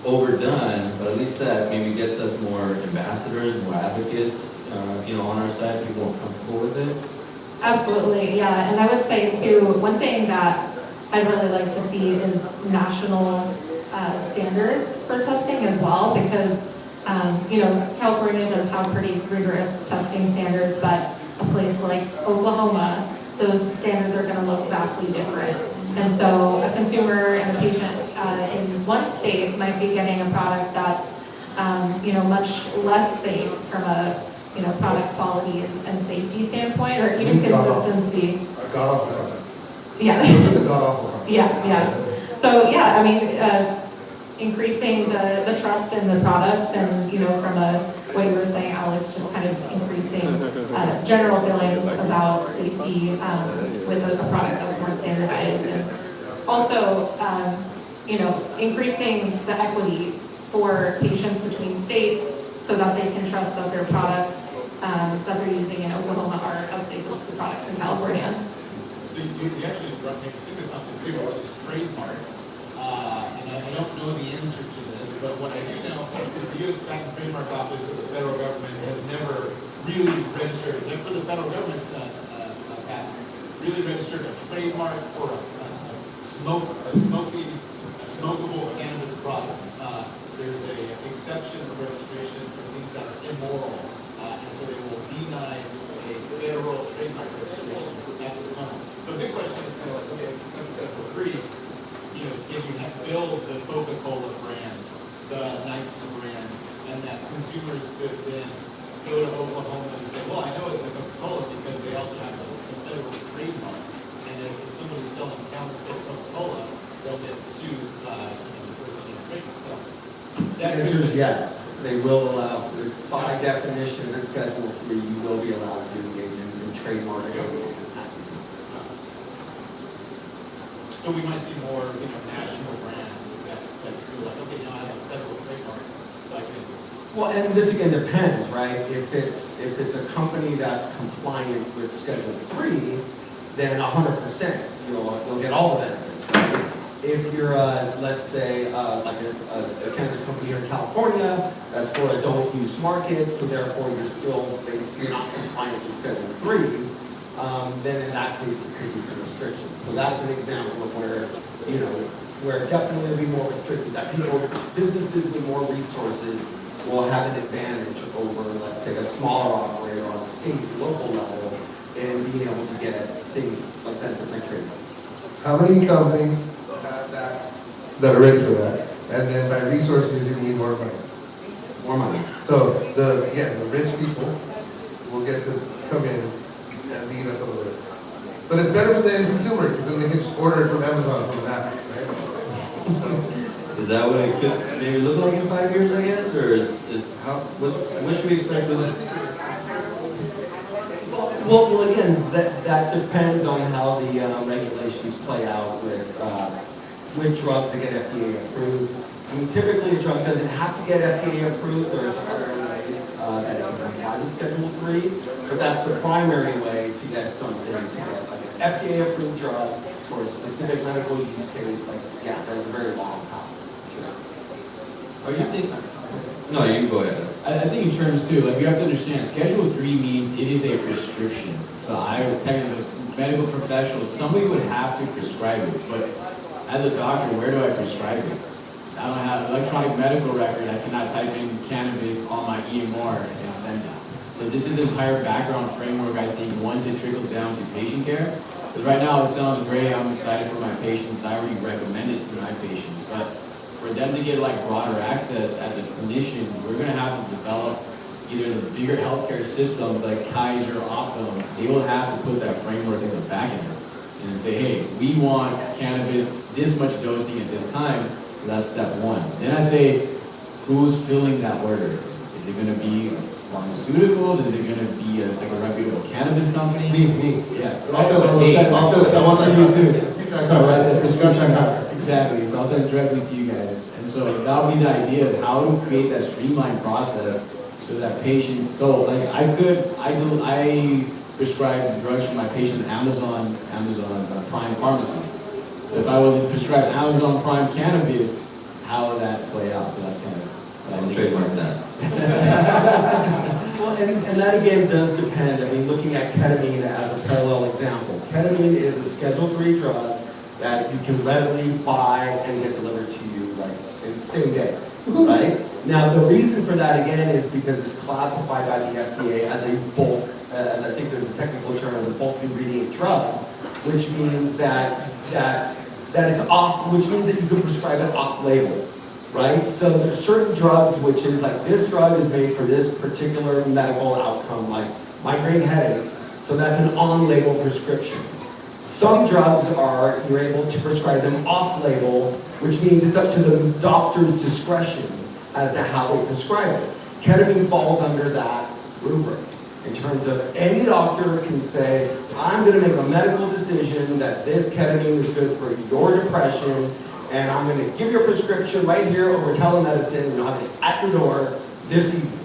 overdone, but at least that maybe gets us more ambassadors, more advocates, on our side, people more comfortable with it. Absolutely, yeah. And I would say too, one thing that I'd really like to see is national standards for testing as well, because California does have pretty rigorous testing standards, but a place like Oklahoma, those standards are going to look vastly different. And so a consumer and a patient in one state might be getting a product that's much less safe from a product quality and safety standpoint, or even consistency. God-awful products. Yeah. Those are the god-awful products. Yeah. So yeah, I mean, increasing the trust in the products, and from what you were saying, Alex, just kind of increasing general feelings about safety with a product that's more standardized, and also increasing the equity for patients between states, so that they can trust that their products that they're using in Oklahoma are as safe as the products in California. You actually brought me to think of something too, which is trademarks. And I don't know the answer to this, but what I do know is the U.S. Patent and Trademark Office of the federal government has never really registered, except for the federal government's patent, really registered a trademark for a smokable cannabis product. There's an exception for registration for things that are immoral, and so they will deny a federal trademark registration at this moment. So the big question is kind of like, okay, that's Schedule 3. Can you build the Coca-Cola brand, the Nike brand, and that consumers could then go to Oklahoma and say, well, I know it's a Coca-Cola because they also have a federal trademark, and if somebody's selling counterfeit Coca-Cola, they'll get sued by the person in the trademark. The answer is yes. They will allow, by definition, the Schedule 3, you will be allowed to engage in trademarking and patenting. So we might see more, national brands that feel like, okay, now I have a federal trademark, so I can. Well, and this again depends, right? If it's a company that's compliant with Schedule 3, then 100% you'll get all the benefits, right? If you're, let's say, like a cannabis company here in California, that's for adult use market, so therefore you're still basically not compliant with Schedule 3, then in that case, there could be some restrictions. So that's an example of where, you know, where definitely will be more restricted, that businesses with more resources will have an advantage over, let's say, a smaller operator on a state, local level, and being able to get things like benefits like trade rights. How many companies have that are ready for that? And then by resources, you mean more money. More money. So the rich people will get to come in and beat up on the rich. But it's better for the end consumer because then they can just order it from Amazon from an app, right? So, Is that what it could maybe look like in 5 years, I guess, or what should we expect with it? Well, again, that depends on how the regulations play out with drugs that get FDA approved. I mean, typically a drug doesn't have to get FDA approved. There's other ways that it can comply with Schedule 3, but that's the primary way to get something, to get like an FDA approved drug for a specific medical use case. Like, yeah, that is a very long path. Or you think? No, you go ahead. I think in terms too, like you have to understand, Schedule 3 means it is a prescription. So I, technically, as a medical professional, somebody would have to prescribe it. But as a doctor, where do I prescribe it? I don't have an electronic medical record. I cannot type in cannabis on my EMR and send it. So this is the entire background framework, I think, once it trickles down to patient care. Because right now it sounds great, I'm excited for my patients, I already recommend it to my patients. But for them to get like broader access as a clinician, we're gonna have to develop either the bigger healthcare systems like Kaiser, Optum, they will have to put that framework in the back end and say, hey, we want cannabis this much dosing at this time. That's step one. Then I say, who's filling that order? Is it gonna be pharmaceuticals? Is it gonna be like a reputable cannabis company? me. Yeah. I'll fill it. I'll fill it. I want you that. too. I think I got that. Prescription cover. Exactly, so I'll send it directly to you guys. And so that would be the idea, is how to create that streamlined process so that patients, so like I prescribe drugs for my patients Amazon Prime Pharmacy. So if I was to prescribe Amazon Prime cannabis, how would that play out? So that's kind of I'll trademark that. Well, and that again does depend. I mean, looking at ketamine as a parallel example. Ketamine is a Schedule 3 drug that you can readily buy and get delivered to you like in the same day, right? Now, the reason for that again is because it's classified by the FDA as a bulk, as I think there's a technical term, as a bulk ingredient drug, which means that it's off, which means that you can prescribe it off-label, right? So there's certain drugs which is like this drug is made for this particular medical outcome, like migraine headaches, so that's an on-label prescription. Some drugs are, you're able to prescribe them off-label, which means it's up to the doctor's discretion as to how they prescribe it. Ketamine falls under that rubric. In terms of any doctor can say, I'm gonna make a medical decision that this ketamine is good for your depression, and I'm gonna give you a prescription right here over telemedicine, and you'll have it at your door this evening.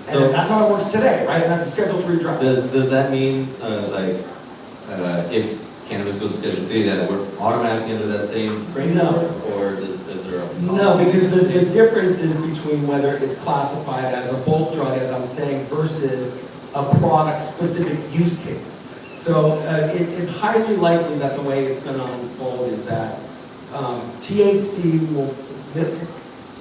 And So- that's how it works today, right? And that's a Schedule 3 drug. Does that mean, if cannabis goes to Schedule 3, that we're automatically under that same framework? Or is there a... No, because the difference is between whether it's classified as a bulk drug, as I'm saying, versus a product-specific use case. So it's highly likely that the way it's going to unfold is that THC will, the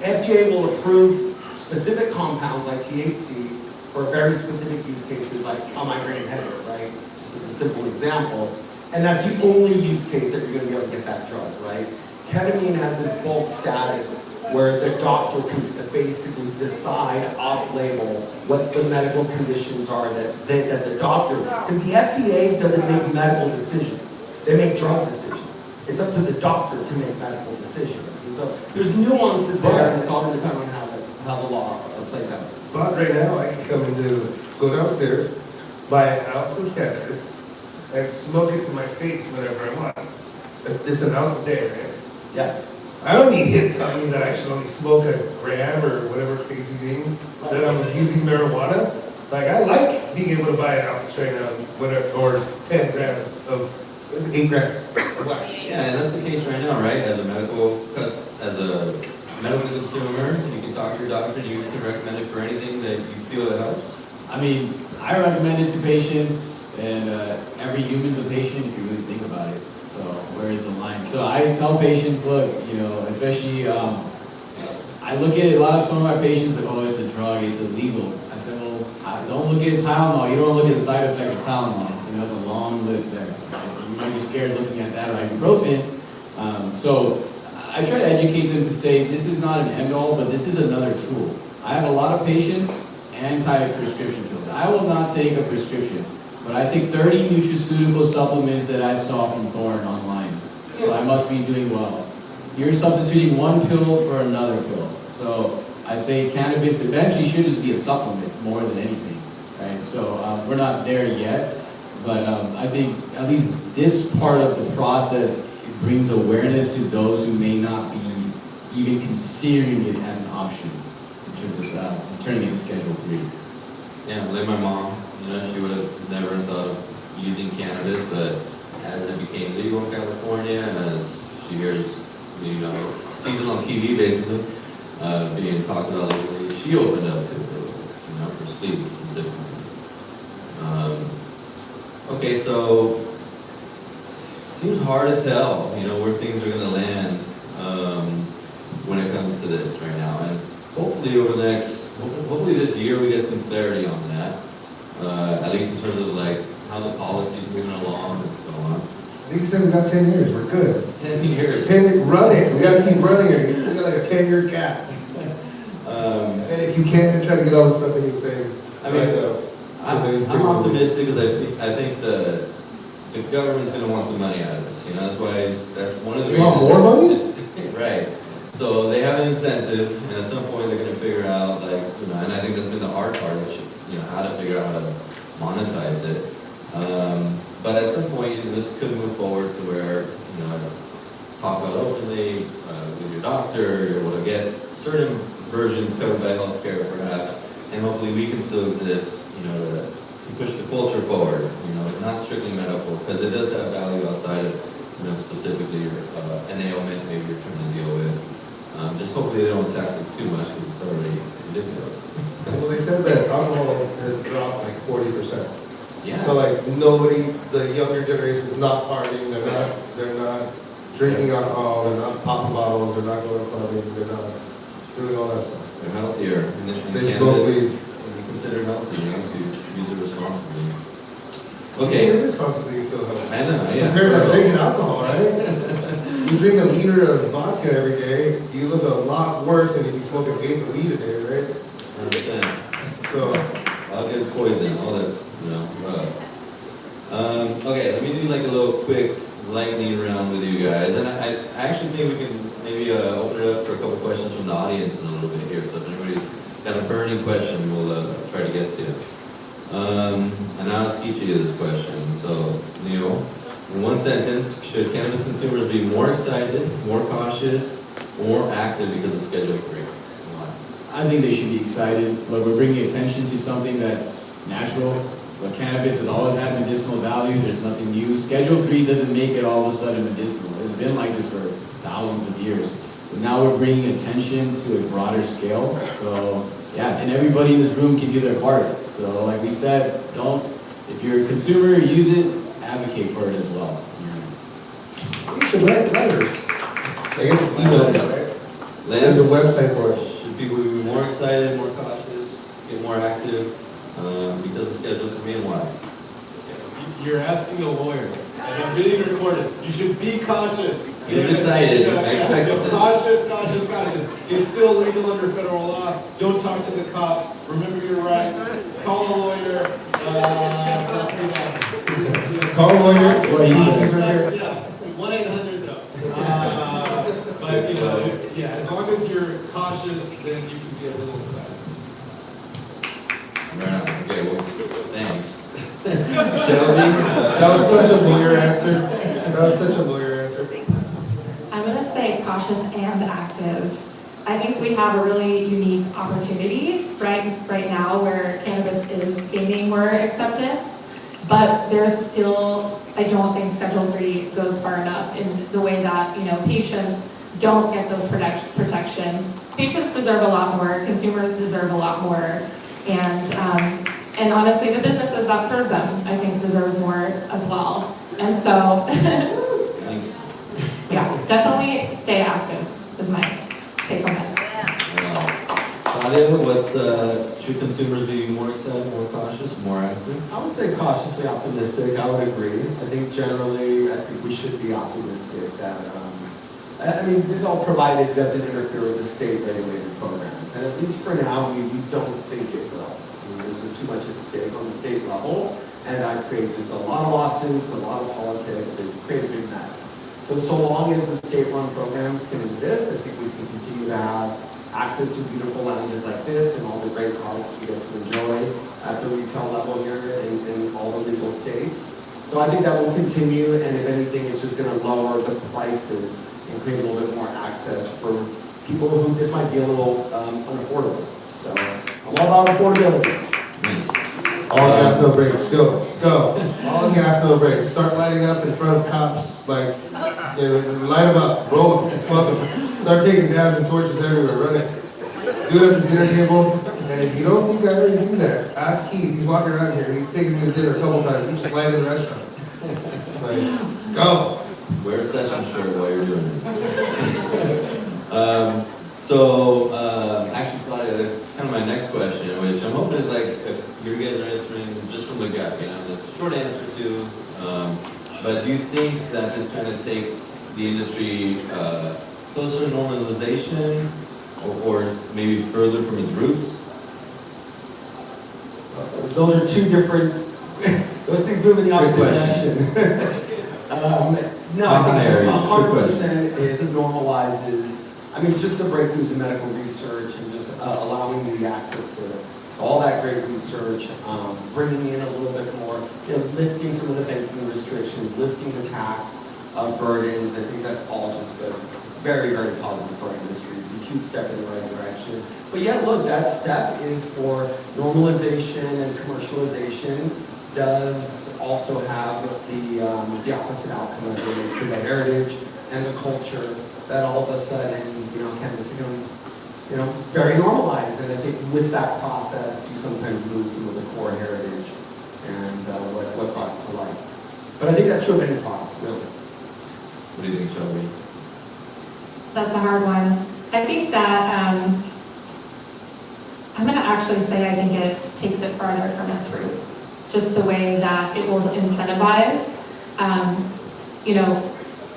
FDA will approve specific compounds like THC for very specific use cases like a migraine headache, right? Just as a simple example. And that's the only use case that you're going to be able to get that drug, right? Ketamine has this bulk status where the doctor can basically decide off-label what the medical conditions are that the doctor, because the FDA doesn't make medical decisions, they make drug decisions. It's up to the doctor to make medical decisions. And so there's nuances there, and it's all going to depend on how the law plays out. But right now, I can come and go downstairs, buy an ounce of cannabis, and smoke it to my face whenever I want. It's an ounce a day, right? Yes. I don't need him telling me that I should only smoke a gram or whatever crazy thing, that I'm using marijuana. Like, I like being able to buy an ounce straight out, whatever, or 10 grams of It's 8 grams. Wax. Yeah, and that's the case right now, right? As a medical consumer, you can talk to your doctor, and you can recommend it for anything that you feel that helps. I mean, I recommend it to patients, and every human's a patient if you really think about it. So where is the line? So I tell patients, look, especially, I look at a lot of some of my patients like, oh, it's a drug, it's illegal. I said, well, don't look at Tylenol. You don't look at the side effects of Tylenol. There's a long list there. You might be scared looking at that or ibuprofen. So I try to educate them to say this is not an end-all, but this is another tool. I have a lot of patients anti-prescription pills. I will not take a prescription, but I take 30 nutraceutical supplements that I saw from Thorne online. So I must be doing well. You're substituting one pill for another pill. So I say cannabis eventually should just be a supplement more than anything, right? So we're not there yet, but I think at least this part of the process brings awareness to those who may not be even considering it as an option in terms of turning it to Schedule 3. Yeah, like my mom, she would have never thought of using cannabis, but as it became legal in California, as she hears, sees it on TV basically, being talked about legally, she opened up to it, for sleep specifically. Okay, so seems hard to tell, where things are going to land when it comes to this right now, and hopefully hopefully this year we get some clarity on that, at least in terms of like how the policy is moving along and so on. I think you said we got 10 years, we're good. 10 years. 10, run it, we gotta keep running it, we got like a 10-year cap. And if you can, try to get all the stuff that you're saying. I'm optimistic because I think the government's going to want some money out of this. That's one of the You want more money? Right. So they have an incentive, and at some point they're going to figure out, and I think that's been the hard part, is, how to figure out how to monetize it. But at some point, this could move forward to where, it's talked about openly with your doctor, you're able to get certain versions covered by healthcare perhaps, and hopefully we can still exist, to push the culture forward, not strictly medical, because it does have value outside of, specifically an ailment maybe you're trying to deal with. Just hopefully they don't tax it too much because it's already ridiculous. Well, they said that alcohol had dropped like 40%. Yeah. So nobody, the younger generation is not partying, they're not drinking alcohol, they're not popping bottles, they're not going clubbing, they're not doing all that stuff. They're healthier. And They smoke weed. When you consider healthy, to use it responsibly. Yeah, Okay. responsibly is still healthy. I know, yeah. Compared to drinking alcohol, right? You drink a liter of vodka every day, you look a lot worse than if you smoke an eighth of weed a day, right? 100%. So, Vodka is poison, all that's, rough. Okay, let me do like a little quick lightning round with you guys. And I actually think we can maybe open it up for a couple questions from the audience in a little bit here. So if anybody's got a burning question, we'll try to get to it. And I'll ask each of you this question. So, Neil, in one sentence, should cannabis consumers be more excited, more cautious, or more active because of Schedule 3? Why? I think they should be excited. Look, we're bringing attention to something that's natural. But cannabis has always had medicinal value. There's nothing new. Schedule 3 doesn't make it all of a sudden medicinal. It's been like this for thousands of years. But now we're bringing attention to a broader scale. So, yeah, and everybody in this room can do their part. So, like we said, if you're a consumer, use it, advocate for it as well. you should write letters. I guess it's email, right? There's a website for it. Should people be more excited, more cautious, get more active because of Schedule 3 and why? You're asking a lawyer, and I'm being recorded. You should be cautious. He was excited. I expected this. Cautious. It's still legal under federal law. Don't talk to the cops. Remember your rights. Call a lawyer. Call lawyers. What he said. Yeah, 1-800 though. But as long as you're cautious, then you can be a little excited. Right on. Okay, well, thanks. Shelby? That was such a lawyer answer. I'm going to say cautious and active. I think we have a really unique opportunity right now where cannabis is gaining more acceptance, But there's still, I don't think Schedule 3 goes far enough in the way that, patients don't get those protections. Patients deserve a lot more, consumers deserve a lot more, and honestly, the businesses that serve them, I think, deserve more as well. And so, Thanks. yeah, definitely stay active is my take on it. Claudia, should consumers be more excited, more cautious, more active? I would say cautiously optimistic. I would agree. I think generally, I think we should be optimistic that, this is all provided doesn't interfere with the state regulated programs. And at least for now, we don't think it will. There's just too much at stake on the state level. And that create just a lot of lawsuits, a lot of politics, and create a big mess. So long as the state-run programs can exist, I think we can continue to have access to beautiful lounges like this and all the great products we get to enjoy at the retail level here in all the legal states. So I think that will continue, and if anything, it's just going to lower the prices and create a little bit more access for people who this might be a little unaffordable. So I'm all about affordability. Nice. All gas, no brakes, go. All gas, no brakes. Start lighting up in front of cops, light them up, roll them, fuck them. Start taking dabs and torches everywhere, run it. Do it at the dinner table, and if you don't think I already do that, ask Keith, he's walking around here, he's taken me to dinner a couple times, we just light in the restaurant. Go. Wear a session shirt while you're doing it. Actually, Claudia, that's kind of my next question, which I'm hoping is if you guys are answering just from the gut, the short answer to. But do you think that this kind of takes the industry closer to normalization, or maybe further from its roots? Those are two different, those things move in the opposite direction. No, I think 100% it normalizes, just the breakthroughs in medical research and just allowing the access to all that great research, bringing in a little bit more, lifting some of the banking restrictions, lifting the tax burdens. I think that's all just good. Very, very positive for our industry. It's a huge step in the right direction. But yeah, look, that step is for normalization and commercialization. Does also have the opposite outcome as it relates to the heritage and the culture, that all of a sudden, cannabis becomes, very normalized. And I think with that process, you sometimes lose some of the core heritage and what brought it to life. But I think that's true of any product, really. What do you think, Shelby? That's a hard one. I think that I'm going to actually say I think it takes it farther from its roots. Just the way that it will incentivize,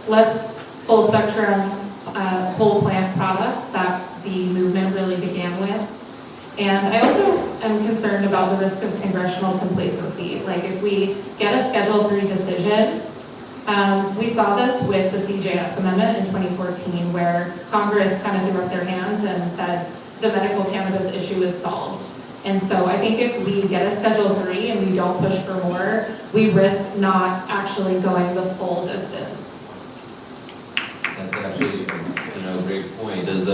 less full spectrum, whole plant products that the movement really began with. And I also am concerned about the risk of congressional complacency. Like if we get a Schedule 3 decision, we saw this with the CJS amendment in 2014, where Congress kind of threw up their hands and said the medical cannabis issue is solved. And so I think if we get a Schedule 3 and we don't push for more, we risk not actually going the full distance. That's actually a great point. Does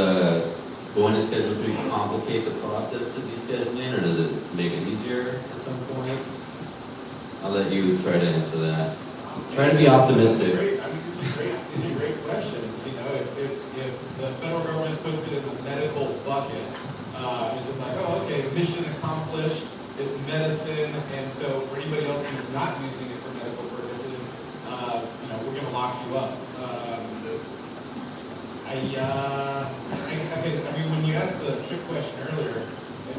going to Schedule 3 complicate the process to descheduling, or does it make it easier at some point? I'll let you try to answer that. Try to be optimistic. These are great questions. If the federal government puts it in the medical bucket, is it like, oh, okay, mission accomplished, it's medicine, and so for anybody else who's not using it for medical purposes, we're going to lock you up. When you asked the trick question earlier,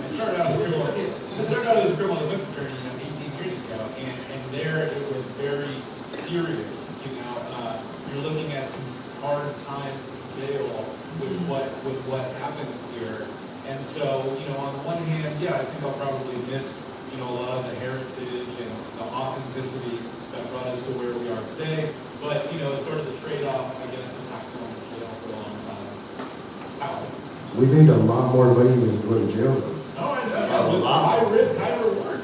I started out as a criminal defense attorney, 18 years ago, and there it was very serious. You're looking at some hard time in jail with what happened here. And so, on the one hand, I think I'll probably miss, a lot of the heritage and the authenticity that brought us to where we are today. But, it's sort of the trade-off, I guess, of not going to jail for a long time. We made a lot more money when we go to jail, though. No, I know. With high risk, high reward.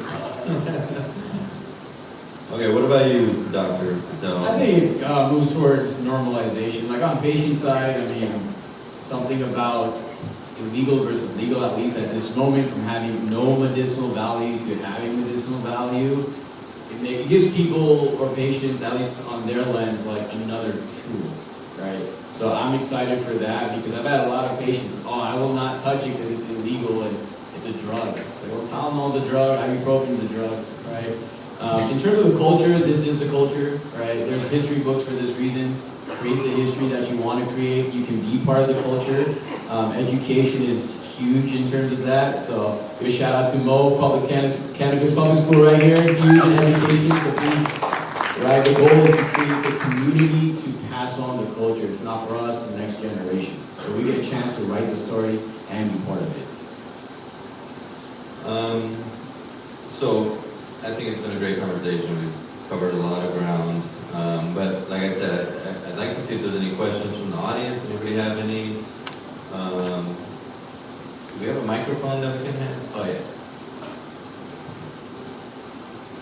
Okay, what about you, Dr. Patel? I think it moves towards normalization. Like on patient side, something about illegal versus legal, at least at this moment, from having no medicinal value to having medicinal value, it gives people or patients, at least on their lens, like another tool, right? So I'm excited for that because I've had a lot of patients, oh, I will not touch it because it's illegal and it's a drug. It's like, well, Tylenol's a drug, ibuprofen's a drug, right? In terms of the culture, this is the culture, right? There's history books for this reason. Create the history that you want to create. You can be part of the culture. Education is huge in terms of that. So give a shout out to Mo, Cannabis Public School right here, huge in education. So please, right, the goal is to create the community to pass on the culture, if not for us, the next generation. So we get a chance to write the story and be part of it. So I think it's been a great conversation. We've covered a lot of ground. But like I said, I'd like to see if there's any questions from the audience. Anybody have any? Do we have a microphone that we can have? Oh yeah.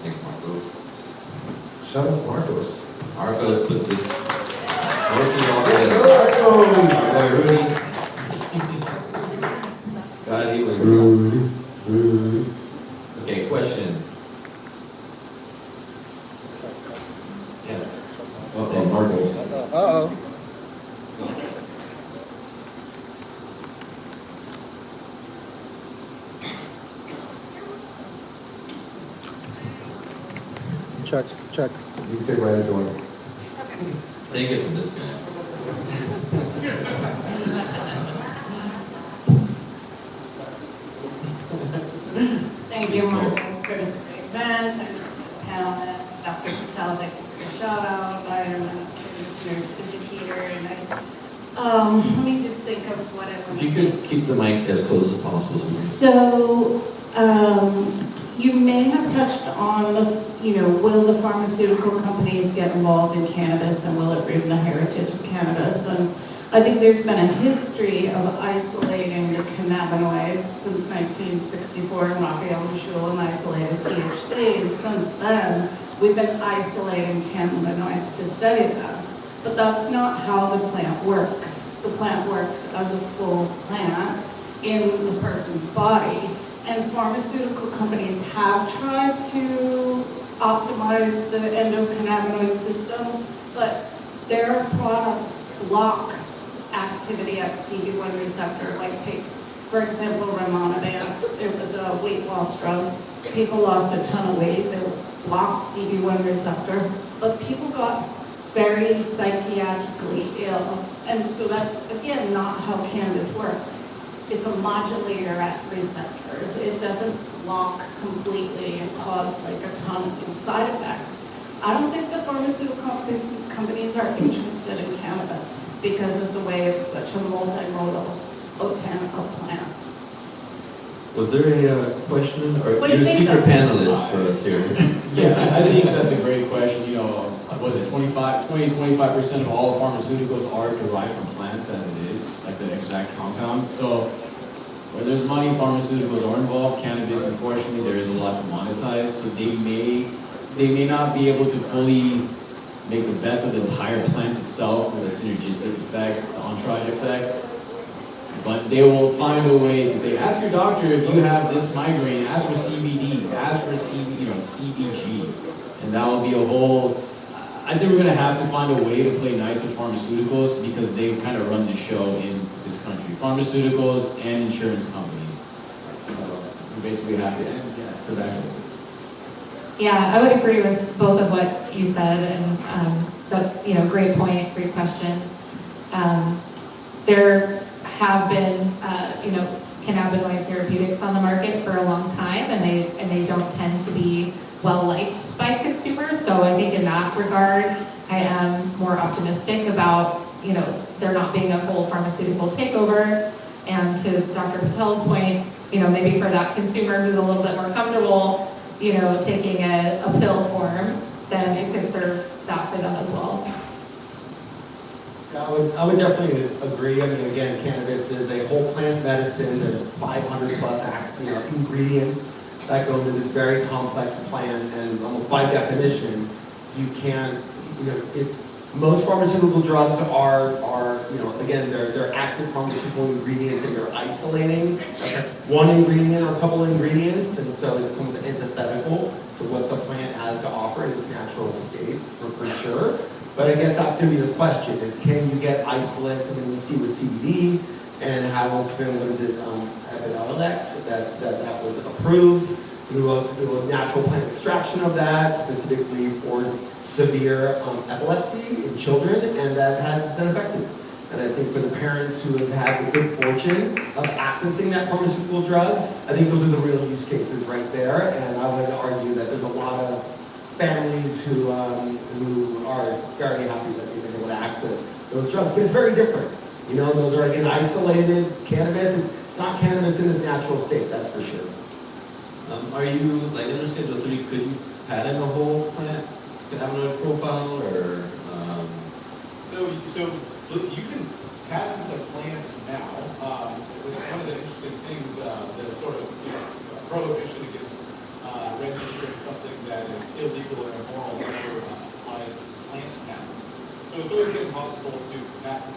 Thanks, Marcos. Shout out to Marcos. Marcos put this horses all Let's together. go, Boy, Rudy. God, he was. Rudy. Okay, question. Yeah. Uh-oh, Marcos. Uh-oh. Check, check. You can take right into one. Take it from this guy. Thank you, Marcus, for this great event, and to the panelists, Dr. Patel, thank you for your shout out. I am a nurse educator, and let me just think of what I want If you could keep the mic as close as possible. So, you may have touched on will the pharmaceutical companies get involved in cannabis and will it ruin the heritage of cannabis? And I think there's been a history of isolating the cannabinoids since 1964 in Raphael Michel and isolated THC. And since then, we've been isolating cannabinoids to study them. But that's not how the plant works. The plant works as a full plant in the person's body. And pharmaceutical companies have tried to optimize the endocannabinoid system, but their products block activity at CB1 receptor. Like take, for example, rimonabant. It was a weight loss drug. People lost a ton of weight. They blocked CB1 receptor, but people got very psychiatrically ill. And so that's, again, not how cannabis works. It's a modulator at receptors. It doesn't block completely and cause like a ton of side effects. I don't think the pharmaceutical companies are interested in cannabis because of the way it's such a multimodal botanical plant. Was there a question, or What do you're you a think secret of- panelist for us here? Yeah, I think that's a great question. You know, what is it, 25% of all pharmaceuticals are derived from plants as it is, like the exact compound. So where there's money, pharmaceuticals are involved. Cannabis, unfortunately, there is a lot to monetize. So they may not be able to fully make the best of the entire plant itself with the synergistic effects, the entourage effect. But they will find a way to say, ask your doctor if you have this migraine, ask for CBD, ask for CBG. And that will be a whole, I think we're gonna have to find a way to play nice with pharmaceuticals because they kind of run the show in this country. Pharmaceuticals and insurance companies. So we basically have to end tobacco. Yeah, I would agree with both of what you said, and great point, great question. There have been, cannabinoid therapeutics on the market for a long time, and they don't tend to be well liked by consumers. So I think in that regard, I am more optimistic about there not being a whole pharmaceutical takeover. And to Dr. Patel's point, maybe for that consumer who's a little bit more comfortable, taking a pill form, then it could serve that for them as well. I would definitely agree. I mean, again, cannabis is a whole plant medicine. There's 500 plus ingredients that go into this very complex plant, and almost by definition, you can't, Most pharmaceutical drugs are again, they're active pharmaceutical ingredients that you're isolating. Okay. One ingredient or a couple ingredients, and so it's almost antithetical to what the plant has to offer in its natural state, for sure. But I guess that's going to be the question: is can you get isolates? I mean, we see with CBD and how it's been, Epidiolex, that was approved through a natural plant extraction of that, specifically for severe epilepsy in children, and that has been effective. And I think for the parents who have had the good fortune of accessing that pharmaceutical drug, I think those are the real use cases right there. And I would argue that there's a lot of families who are very happy that they've been able to access those drugs. But it's very different. You know, those are again isolated cannabis. It's not cannabis in its natural state, that's for sure. Are you, like under Schedule 3, could you patent a whole plant cannabinoid profile, or? So you can patent a plant now. It's one of the interesting things, the sort of prohibition against registering something that is illegal or immoral under plant patents. So it's always been possible to patent,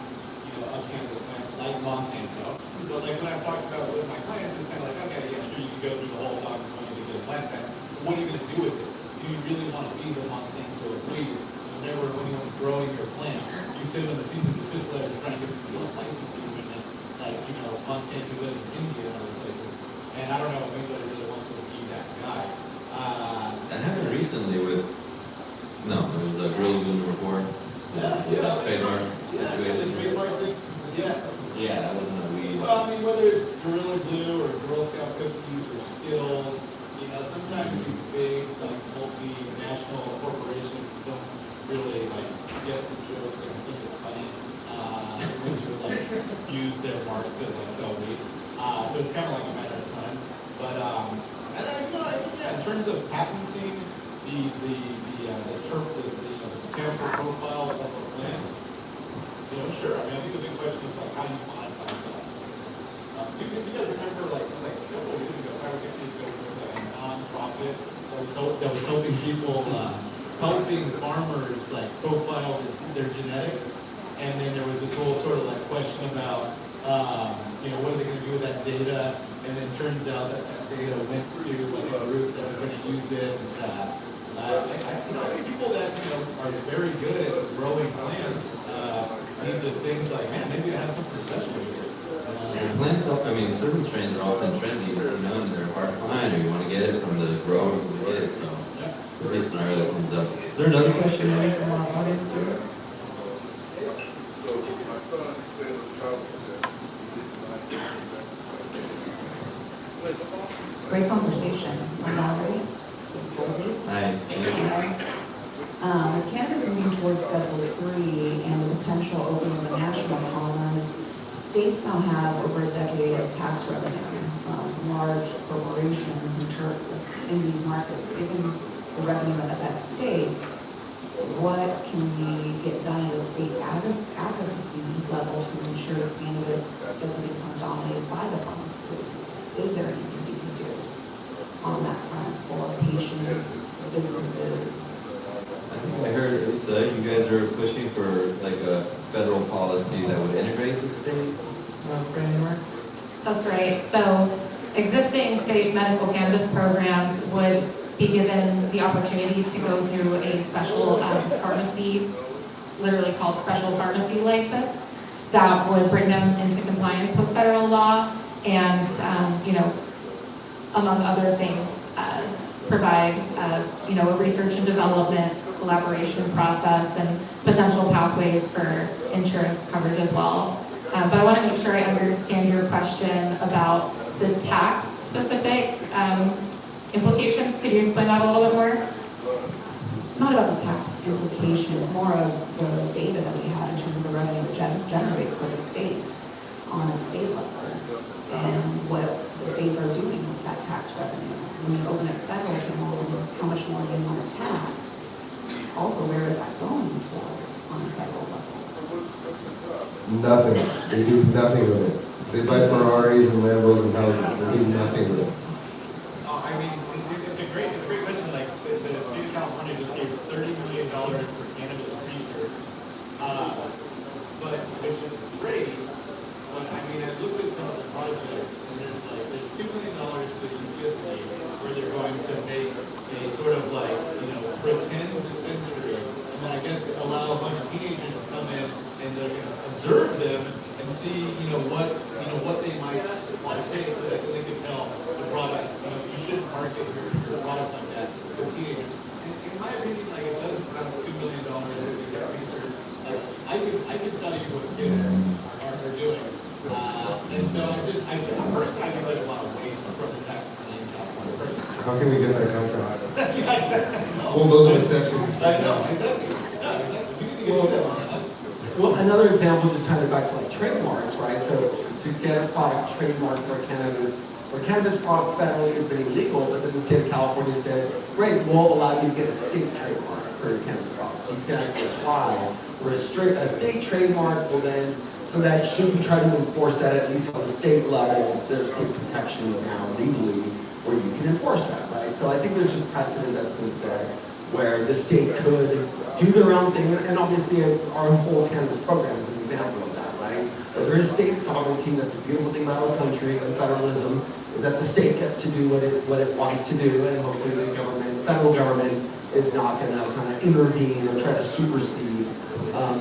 a cannabis plant like Monsanto. But like when I've talked about with my clients, it's kind of like, okay, yeah, sure, you can go through the whole document to get a plant patent. But what are you going to do with it? Do you really want to be the Monsanto of weed? Whenever when anyone's growing your plant, you send them a cease and desist letter trying to get them a license to even like Monsanto does in India and other places. And I don't know if anybody really wants to be that guy. That happened recently with, no, it was a Gorilla Glue #4. Trademark. The trademark thing. Yeah, that wasn't a weed. Well, I mean, whether it's Gorilla Glue or Girl Scout cookies or Skittles, sometimes these big, like, multinational corporations don't really, like, get the joke and think it's funny when you, like, use their mark to, like, sell weed. So it's kind of like a matter of time. But, in terms of patenting the botanical profile of a plant, sure. I mean, I think the big question is, like, how do you monetize that? If you guys remember, like a couple of years ago, 5 or 6 years ago, there was a non-profit that was helping people, helping farmers, like, profile their genetics. And then there was this whole sort of, like, question about, what are they going to do with that data? And then it turns out that data went to, like, a group that was going to use it. I think people that, are very good at growing plants, into things like, man, maybe I have something special here. Plants, certain strains are often trendy, and they're hard to find, or you want to get it from the grower who did it, so every scenario that comes up. Is there another question maybe from our audience here? Great conversation. I'm Valerie. Hi. With cannabis moving towards Schedule 3 and the potential opening of a national commerce, states now have over a decade of tax revenue from large corporations in these markets. Given the revenue at that state, what can we get done at a state advocacy level to ensure cannabis doesn't become dominated by the pharmaceuticals? Is there anything we can do on that front for patients, for businesses? I think I heard Lisa, you guys are pushing for like a federal policy that would integrate the state framework? That's right. So existing state medical cannabis programs would be given the opportunity to go through a special pharmacy, literally called special pharmacy license, that would bring them into compliance with federal law and, among other things, provide, a research and development collaboration process and potential pathways for insurance coverage as well. But I want to make sure I understand your question about the tax specific implications. Could you explain that a little bit more? Not about the tax implications, more of the data that we have in terms of the revenue it generates for the state on a state level and what the states are doing with that tax revenue. When you open a federal channel, how much more they want to tax. Also, where is that going towards on a federal level? Nothing. They do nothing with it. They buy Ferraris and Lambos and houses. They do nothing with it. It's a great question. Like the state of California just gave $30 million for cannabis research But, which is great, but I mean, I looked at some of the projects, and there's $2 million to the UCSD, where they're going to make a sort of like, pretend dispensary, and then I guess allow a bunch of teenagers to come in and they're gonna observe them and see, what they might take, so that they can tell the products, you shouldn't market your products like that, because teenagers. In my opinion, it doesn't cost $2 million if you get research. I can tell you what kids are doing. And so personally, I think there's a lot of waste from the tax money in California. Personally. How can we get that contract? Yeah, exactly. No. We'll build a section. I know, exactly. Yeah, exactly. We need to get you that one. Well, another example, just tying it back to trademarks, right? So to get a product trademarked for cannabis product federally has been illegal, but then the state of California said, great, we'll allow you to get a state trademark for your cannabis product. So you can actually apply for a state trademark. Well then, so that should we try to enforce that at least on the state level, there's state protections now legally where you can enforce that, right? So I think there's just precedent that's been set where the state could do their own thing, and obviously our whole cannabis program is an example of that, right? But there is state sovereignty. That's a beautiful thing about our country, and federalism is that the state gets to do what it wants to do, and hopefully the federal government is not going to kind of intervene or try to supersede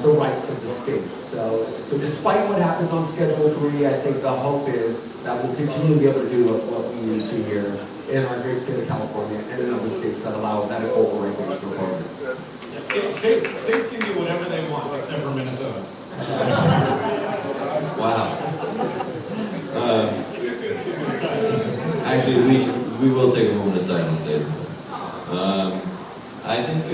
the rights of the state. So despite what happens on Schedule 3, I think the hope is that we'll continue to be able to do what we need to here in our great state of California and in other states that allow medical or recreational programs. States can do whatever they want, except for Minnesota. Wow. Actually, we will take a moment of silence later. I think,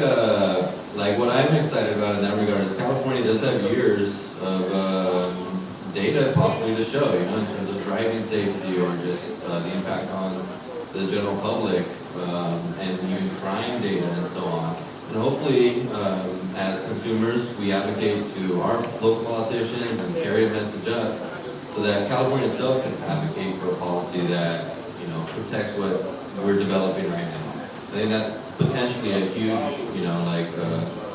what I'm excited about in that regard is California does have years of data possibly to show, in terms of driving safety or just the impact on the general public, and even crime data and so on. And hopefully, as consumers, we advocate to our local politicians and carry a message up so that California itself can advocate for a policy that, protects what we're developing right now. I think that's potentially a huge,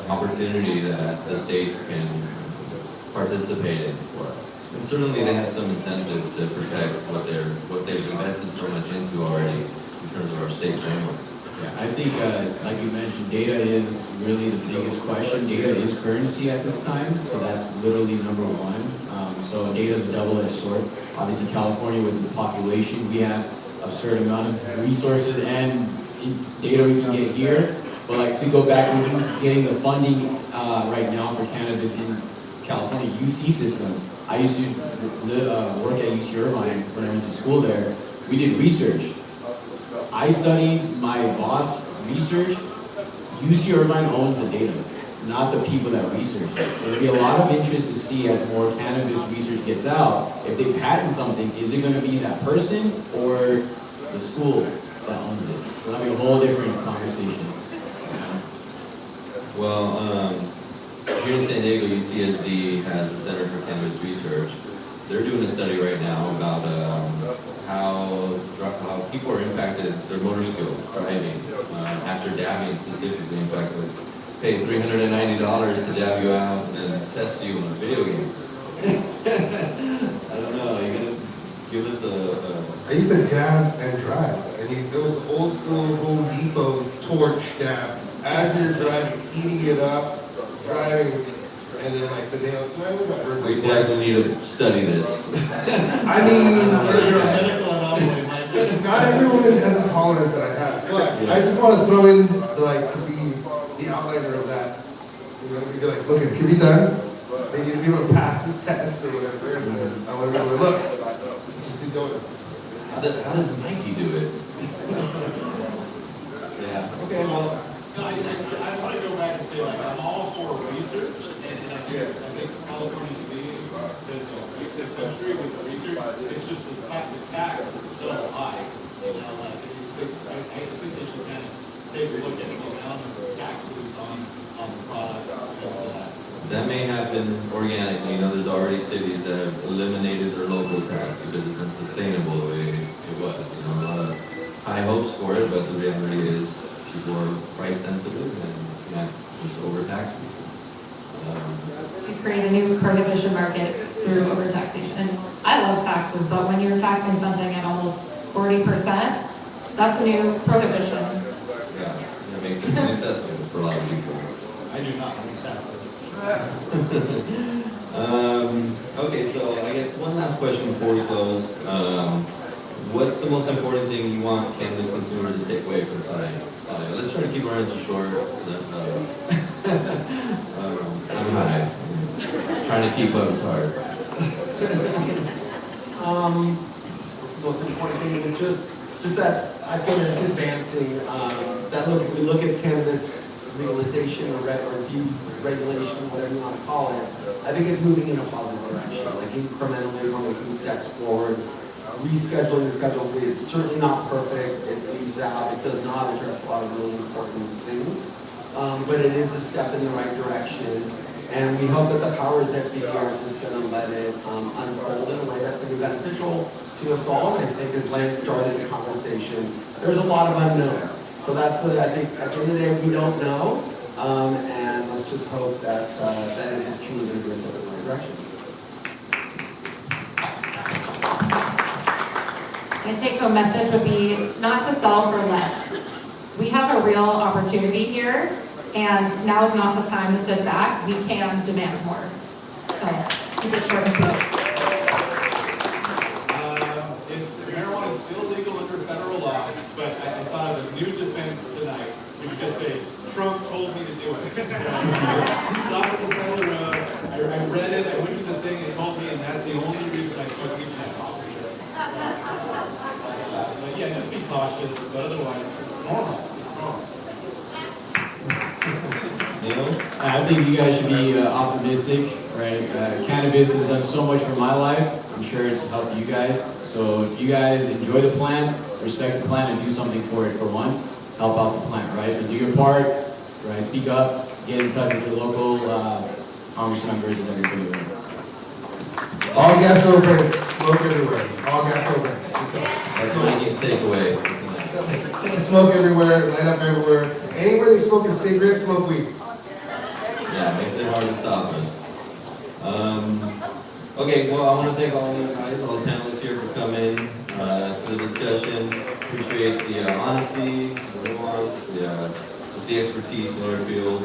opportunity that the states can participate in for us. And certainly they have some incentive to protect what they've invested so much into already in terms of our state framework. Yeah, I think, like you mentioned, data is really the biggest question. Data is currency at this time, so that's literally number one. So data is a double-edged sword. Obviously, California, with its population, we have a certain amount of resources and data we can get here. But to go back to who's getting the funding right now for cannabis in California, UC systems. I used to work at UC Irvine when I went to school there. We did research. I studied, my boss research. UC Irvine owns the data, not the people that research it. So there'll be a lot of interest to see as more cannabis research gets out. If they patent something, is it going to be that person or the school that owns it? So that'll be a whole different conversation. Well, here in San Diego, UCSD has the Center for Cannabis Research. They're doing a study right now about how people are impacted, their motor skills, driving, after dabbing specifically. In fact, they pay $390 to dab you out and test you in a video game. I don't know, you're gonna give us I used to dab and drive, and there was the old school Home Depot torch dab. As you're driving, heating it up, driving, and then the nail. we definitely need to study this. I mean, Medical anomaly, not everyone has the tolerance that I have. But I just want to throw in to be the outliner of that. To be like, look, it can be done. They need to be able to pass this test or whatever. And I want to be like, look, just keep doing it. How does Nike do it? Yeah. Okay. Well. No, I want to go back and say, I'm all for research, and I think California's leading the country with the research. It's just the tax is so high. I think they should kind of take a look at the amount of taxes on the products. That may happen organically. There's already cities that have eliminated their local tax because it's unsustainable the way it was. A lot of high hopes for it, but the reality is people are price sensitive and just overtax people. You create a new prohibition market through overtaxation. And I love taxes, but when you're taxing something at almost 40%, that's a new prohibition. Yeah, it makes it inaccessible for a lot of people. I do not like taxes. Okay, so I guess one last question before we close. What's the most important thing you want cannabis consumers to take away from tonight? Let's try to keep our answers short. I'm high. Trying to keep up is hard. What's the most important thing? And just that I feel that it's advancing. That look, if we look at cannabis legalization or deregulation, whatever you want to call it, I think it's moving in a positive direction. Like incrementally, we're making steps forward. Rescheduling the Schedule is certainly not perfect. It leaves out, it does not address a lot of really important things. But it is a step in the right direction. And we hope that the powers that be are just going to let it unfold in a way that's going to be beneficial to us all. And I think as Lance started the conversation, there's a lot of unknowns. So that's I think at the end of the day, we don't know. And let's just hope that that it is truly going to be a step in the right direction. My take-home message would be not to settle for less. We have a real opportunity here, and now is not the time to sit back. We can demand more. So keep it short and sweet. Marijuana is still legal under federal law, but I thought of a new defense tonight. We could just say, Trump told me to do it. Stop at the side of the road. I read it, I went to the thing, it told me, and that's the only reason I took you to this officer. But yeah, just be cautious, but otherwise, it's normal. It's normal. Neil? I think you guys should be optimistic, right? Cannabis has done so much for my life. I'm sure it's helped you guys. So if you guys enjoy the plant, respect the plant, and do something for it for once, help out the plant, right? So do your part, right? Speak up, get in touch with your local Congress members and everybody. All gas, no brakes, smoke everywhere. All gas, no brakes. That's what I need to take away. Smoke everywhere, light up everywhere. Anywhere they smoke a cigarette, smoke weed. Yeah, it makes it hard to stop us. Okay, well, I want to thank all of you guys, all the panelists here for coming to the discussion. Appreciate the honesty, the nuance, just the expertise in your field.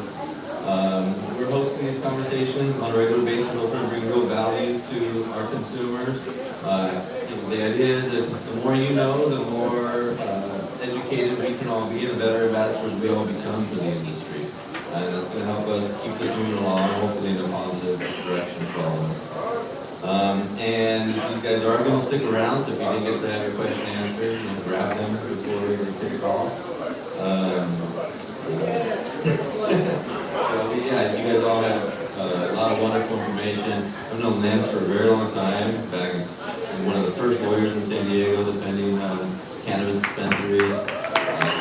We're hosting these conversations on a regular basis, hoping to bring real value to our consumers. The idea is that the more you know, the more educated we can all be, the better ambassadors we all become for the industry. And that's going to help us keep this moving along, hopefully in a positive direction for all of us. And these guys are going to stick around, so if you didn't get to have your question answered, you know, grab them before we take off. So yeah, you guys all have a lot of wonderful information. I've known Lance for a very long time, back in one of the first lawyers in San Diego defending cannabis dispensaries.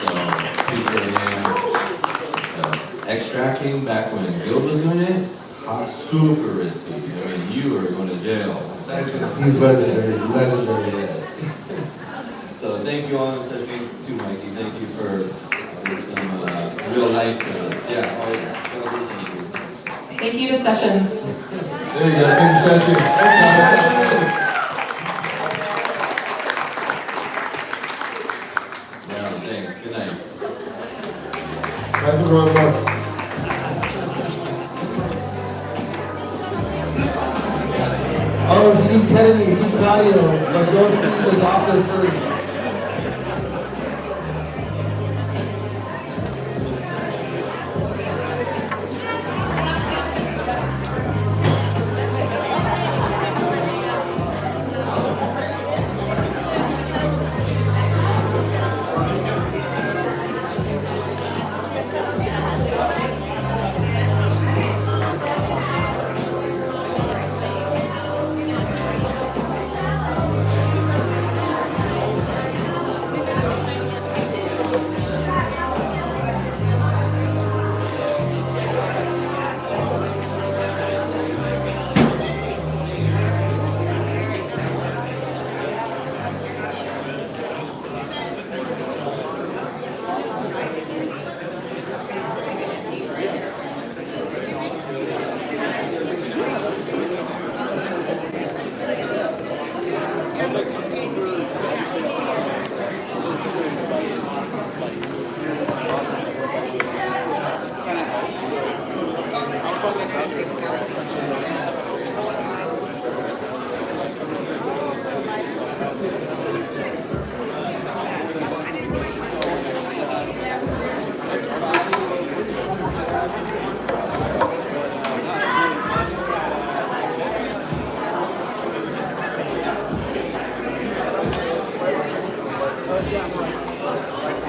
So appreciate him. Extracting back when Bill was doing it, super risky. I mean, you were going to jail. He's legendary, legendary. Yes. So thank you all, especially to Mikey. Thank you for some real life. Yeah. Thank you to Sessions. There you go, thank you, Sessions. Yeah, thanks. Good night. That's the road once. Oh, if you need ketamine, see Claudio, but go see the doctors first. Yeah, on the right.